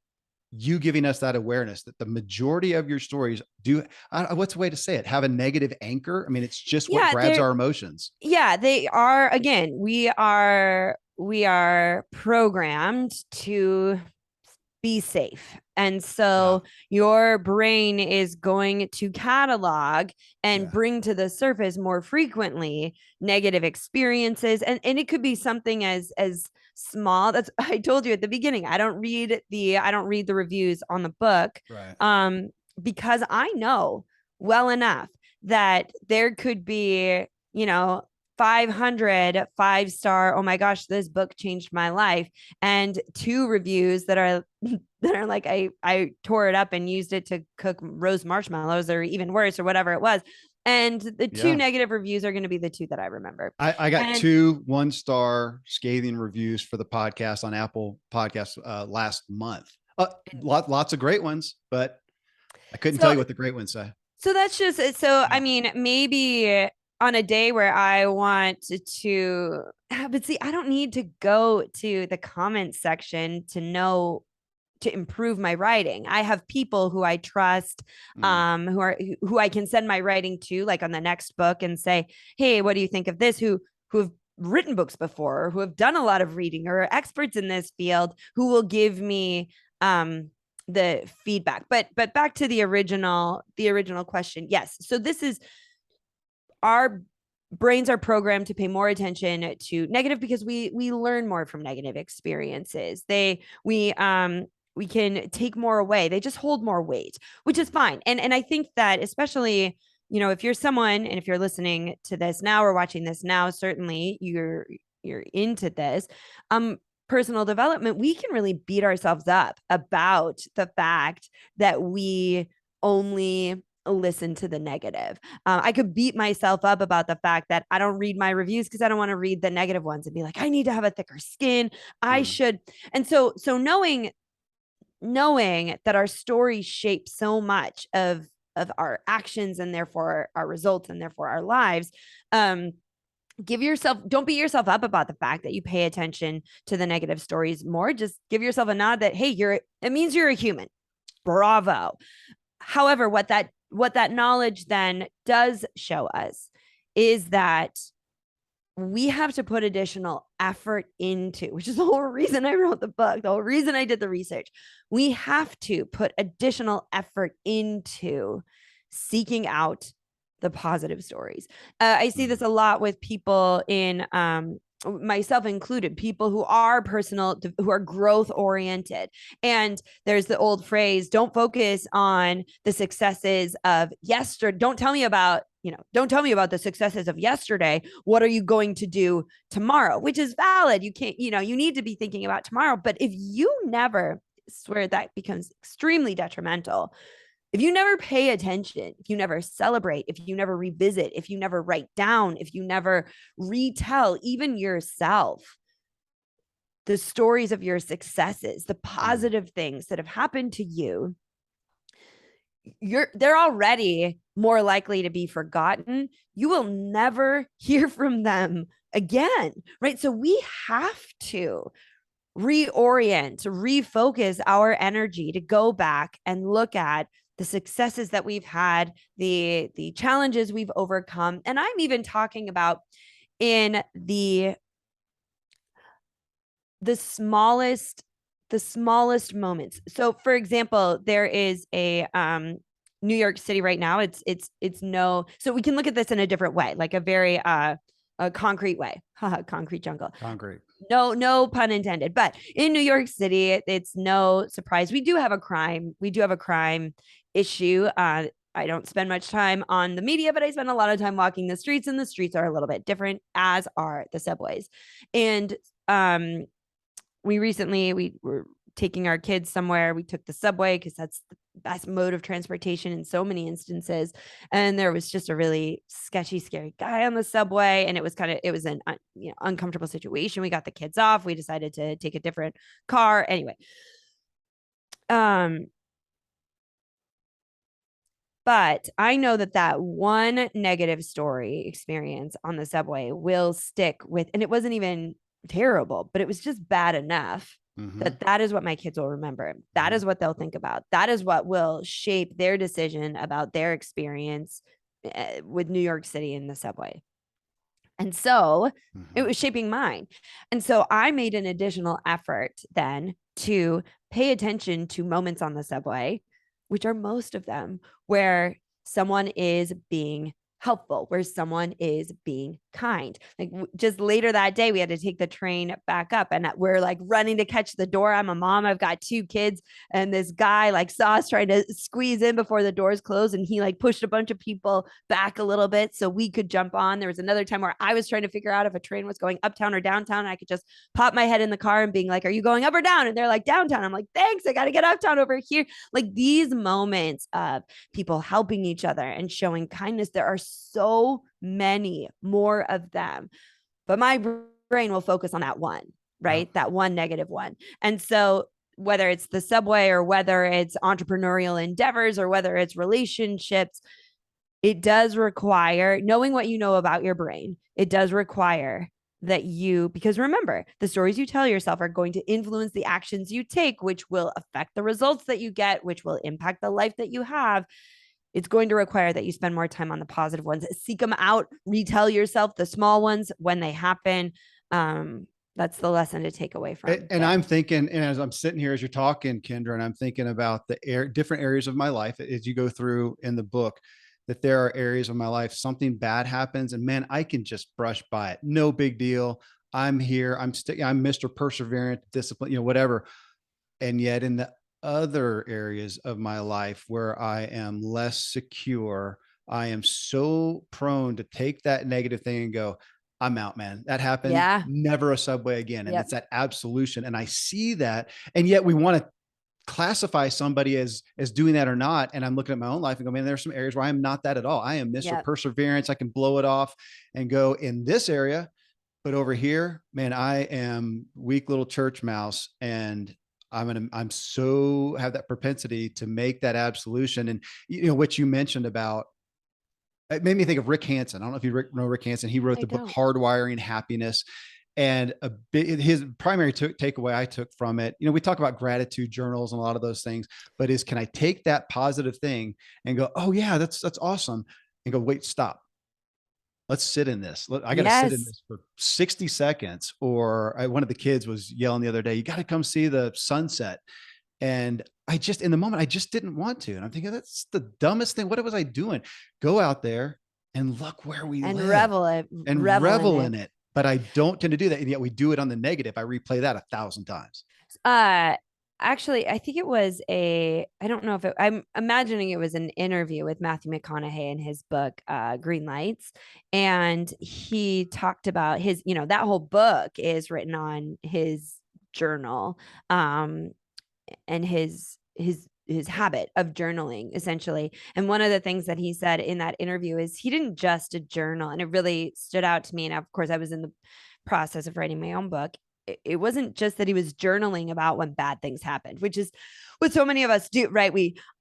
you giving us that awareness that the majority of your stories do, what's the way to say it, have a negative anchor. I mean, it's just what Yeah. grabs our emotions. Yeah, they are. Again, we are programmed to be safe. And Yeah. so your brain is going to catalog and Yeah. bring to the surface more frequently negative experiences. And it could be something as small. That's I told you at the beginning. I don't read the reviews on the book. Right. Um, because I know well enough that there could be, 500 5-star, oh my gosh, this book changed my life, and 2 reviews that are like, I tore it up and used it to cook roast marshmallows, or even worse, or whatever it was. And the 2 Yeah. negative reviews are going to be the 2 that I remember. I got And 2 1-star scathing reviews for the podcast on Apple Podcasts last month. Lots of great ones, but I couldn't tell so you what the great ones say. So that's just it. So, I Yeah. mean, maybe on a day where I want but see, I don't need to go to the comments section to improve my writing. I have people who I trust, Mm. who I can send my writing to, like on the next book, and say, "Hey, what do you think of this?" Who have written books before, or who have done a lot of reading, or are experts in this field, who will give me the feedback. But back to the original question. Yes. So this is, our brains are programmed to pay more attention to negative because we learn more from negative experiences. We can take more away. They just hold more weight, which is fine. And I think that, especially, if you're someone, and if you're listening to this now or watching this now, certainly you're into this. Personal development, we can really beat ourselves up about the fact that we only listen to the negative. I could beat myself up about the fact that I don't read my reviews because I don't want to read the negative ones and be like, I need to have a thicker skin. I Mm. should. And so knowing that our stories shape so much of our actions, and therefore our results, and therefore our lives. Don't beat yourself up about the fact that you pay attention to the negative stories more. Just give yourself a nod that, hey, it means you're a human. Bravo. However, what that knowledge then does show us is that we have to put additional effort into, which is the whole reason I wrote the book, the whole reason I did the research. We have to put additional effort into seeking out the positive stories. I see Mm. this a lot with people myself included, people who are who are growth oriented. And there's the old phrase, don't focus on the successes of yesterday. Don't tell me about the successes of yesterday. What are you going to do tomorrow? Which is valid. You can't, you need to be thinking about tomorrow. But if you never, swear that becomes extremely detrimental. If you never pay attention, if you never celebrate, if you never revisit, if you never write down, if you never retell even yourself the stories of your successes, the Mm. positive things that have happened to you, they're already more likely to be forgotten, you will never hear from them again, right? So we have to reorient, refocus our energy to go back and look at the successes that we've had, the challenges we've overcome. And I'm even talking about in the smallest moments. So for example, there is a New York City right now. It's no, so we can look at this in a different way, like a very a concrete way. Concrete jungle. Concrete. No pun intended. But in New York City, it's no surprise. We do have a crime. We do have a crime issue. I don't spend much time on the media, but I spend a lot of time walking the streets, and the streets are a little bit different, as are the subways. And we were taking our kids somewhere. We took the subway because that's the best mode of transportation in so many instances. And there was just a really sketchy, scary guy on the subway. And it was an uncomfortable situation. We got the kids off. We decided to take a different car. Anyway. But I know that one negative story experience on the subway will stick with, and it wasn't even terrible, but it was just bad enough that is what my kids will remember. That is what they'll think about. That is what will shape their decision about their experience with New York City in the subway. And so it was shaping mine. And so I made an additional effort then to pay attention to moments on the subway, which are most of them, where someone is being helpful, where someone is being kind. Like just later that day, we had to take the train back up, and we're like running to catch the door. I'm a mom, I've got 2 kids, and this guy like saw us trying to squeeze in before the doors closed, and he like pushed a bunch of people back a little bit so we could jump on. There was another time where I was trying to figure out if a train was going uptown or downtown, and I could just pop my head in the car and being like, are you going up or down? And they're like, downtown. I'm like, thanks, I got to get uptown over here. Like these moments of people helping each other and showing kindness, there are so many more of them, but my brain will focus on that one, right? That one negative one. And so whether it's the subway or whether it's entrepreneurial endeavors or whether it's relationships, it does require knowing what you know about your brain. It does require that because remember, the stories you tell yourself are going to influence the actions you take, which will affect the results that you get, which will impact the life that you have. It's going to require that you spend more time on the positive ones, seek them out, retell yourself the small ones when they happen. That's the lesson to take away from. And I'm thinking, and as I'm sitting here, as you're talking, Kindra, and I'm thinking about the different areas of my life as you go through in the book, that there are areas of my life, something bad happens and man, I can just brush by it. No big deal. I'm here. I'm Mr. Perseverant, discipline, whatever. And yet in the other areas of my life where I am less secure, I am so prone to take that negative thing and go, I'm out, man. That happened. Yeah. Never a subway again. And it's that absolution. And I see that. And yet we want to classify somebody as doing that or not. And I'm looking at my own life and go, man, there's some areas where I am not that at all. I am Mr. Perseverance. I can blow it off and go in this area. But over here, man, I am weak little church mouse, and I'm so have that propensity to make that absolution. And what you mentioned about, it made me think of Rick Hansen. I don't know if you know Rick Hansen. He wrote the book Hardwiring Happiness, and his primary takeaway I took from it, we talk about gratitude journals and a lot of those things, but can I take that positive thing and go, oh yeah, that's awesome, and go, wait, stop. Let's sit in this. I got to sit in this for 60 seconds. Or one of the kids was yelling the other day, you got to come see the sunset. And in the moment, I just didn't want to. And I'm thinking, that's the dumbest thing. What was I doing? Go out there and look where we live. Revel in it. But I don't tend to do that. And yet we do it on the negative. I replay that 1,000 times. Actually, I think it was I don't know if I'm imagining it was an interview with Matthew McConaughey in his book, Green Lights. And he talked about that whole book is written on his journal, and his habit of journaling, essentially. And one of the things that he said in that interview is he didn't just journal. And it really stood out to me. And of course, I was in the process of writing my own book. it wasn't just that he was journaling about when bad things happened, which is what so many of us do, right?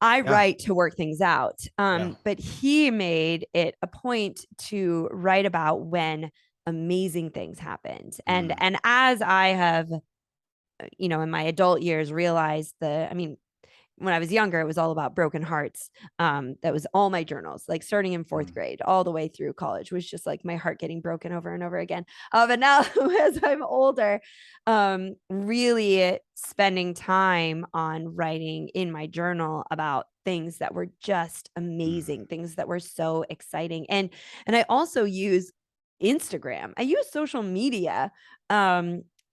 I Yeah. write to work things out. Yeah. But he made it a point to write about when amazing things happened. Mm. And as I have, in my adult years realized I mean, when I was younger, it was all about broken hearts. That was all my journals, like starting in fourth Mm. grade, all the way through college, was just like my heart getting broken over and over again. But now, as I'm older, really spending time on writing in my journal about things that were just Mm. amazing, things that were so exciting, and I also use Instagram. I use social media.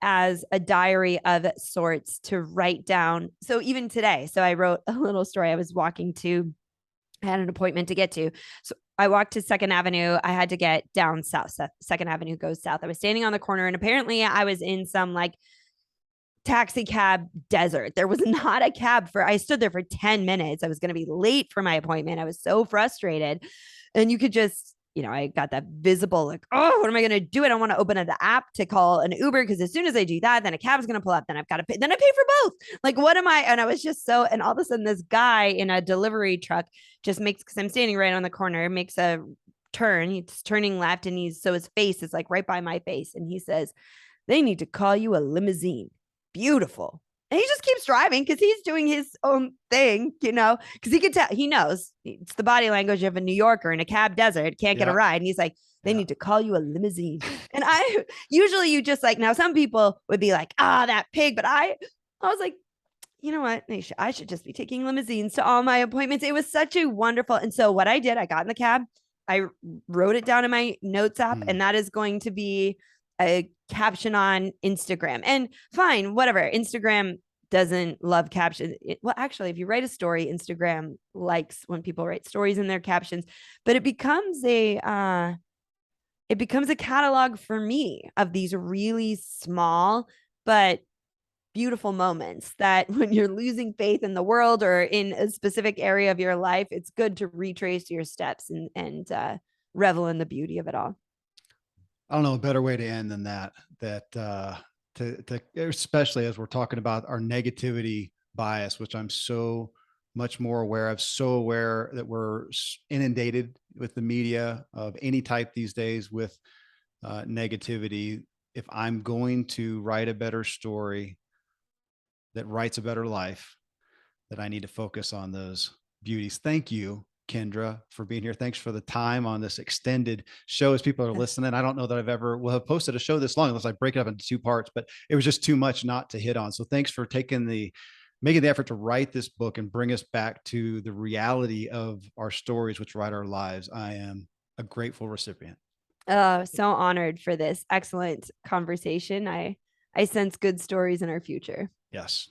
As a diary of sorts to write down. So even today, so I wrote a little story. I had an appointment to get to. So I walked to Second Avenue. I had to get down south. Second Avenue goes south. I was standing on the corner, and apparently I was in some like taxi cab desert. There was not a cab I stood there for 10 minutes. I was going to be late for my appointment. I was so frustrated. And you could just, I got that visible, like, oh, what am I going to do? I don't want to open the app to call an Uber, because as soon as I do that, then a cab's going to pull up. Then I've got to pay. Then I pay for both. Like, what am I? And I was just and all of a sudden, this guy in a delivery truck just makes, because I'm standing right on the corner, makes a turn. He's turning left, and his face is like right by my face. And he says, they need to call you a limousine. Beautiful. And he just keeps driving because he's doing his own thing, because he could tell, he knows it's the body language of a New Yorker in a cab desert, can't get a Yeah. ride. And he's like, they Yeah. need to call you a limousine. And I usually, you just like, now some people would be like, that pig. But I was like, you know what? I should just be taking limousines to all my appointments. It was such a wonderful. And so what I did, I got in the cab, I wrote it down in my notes app, Mm. and that is going to be a caption on Instagram. And fine, whatever. Instagram doesn't love captions. Well, actually, if you write a story, Instagram likes when people write stories in their captions, but it becomes a catalog for me of these really small but beautiful moments that when you're losing faith in the world or in a specific area of your life, it's good to retrace your steps and revel in the beauty of it all. I don't know a better way to end than that. To especially as we're talking about our negativity bias, which I'm so much more aware of, so aware that we're inundated with the media of any type these days with negativity. If I'm going to write a better story that writes a better life, that I need to focus on those beauties. Thank you, Kindra, for being here. Thanks for the time on this extended show as people are listening. I don't know that I've ever will have posted a show this long unless I break it up into two parts, but it was just too much not to hit on. So thanks for making the effort to write this book and bring us back to the reality of our stories, which write our lives. I am a grateful recipient. So honored for this excellent conversation. I sense good stories in our future. Yes.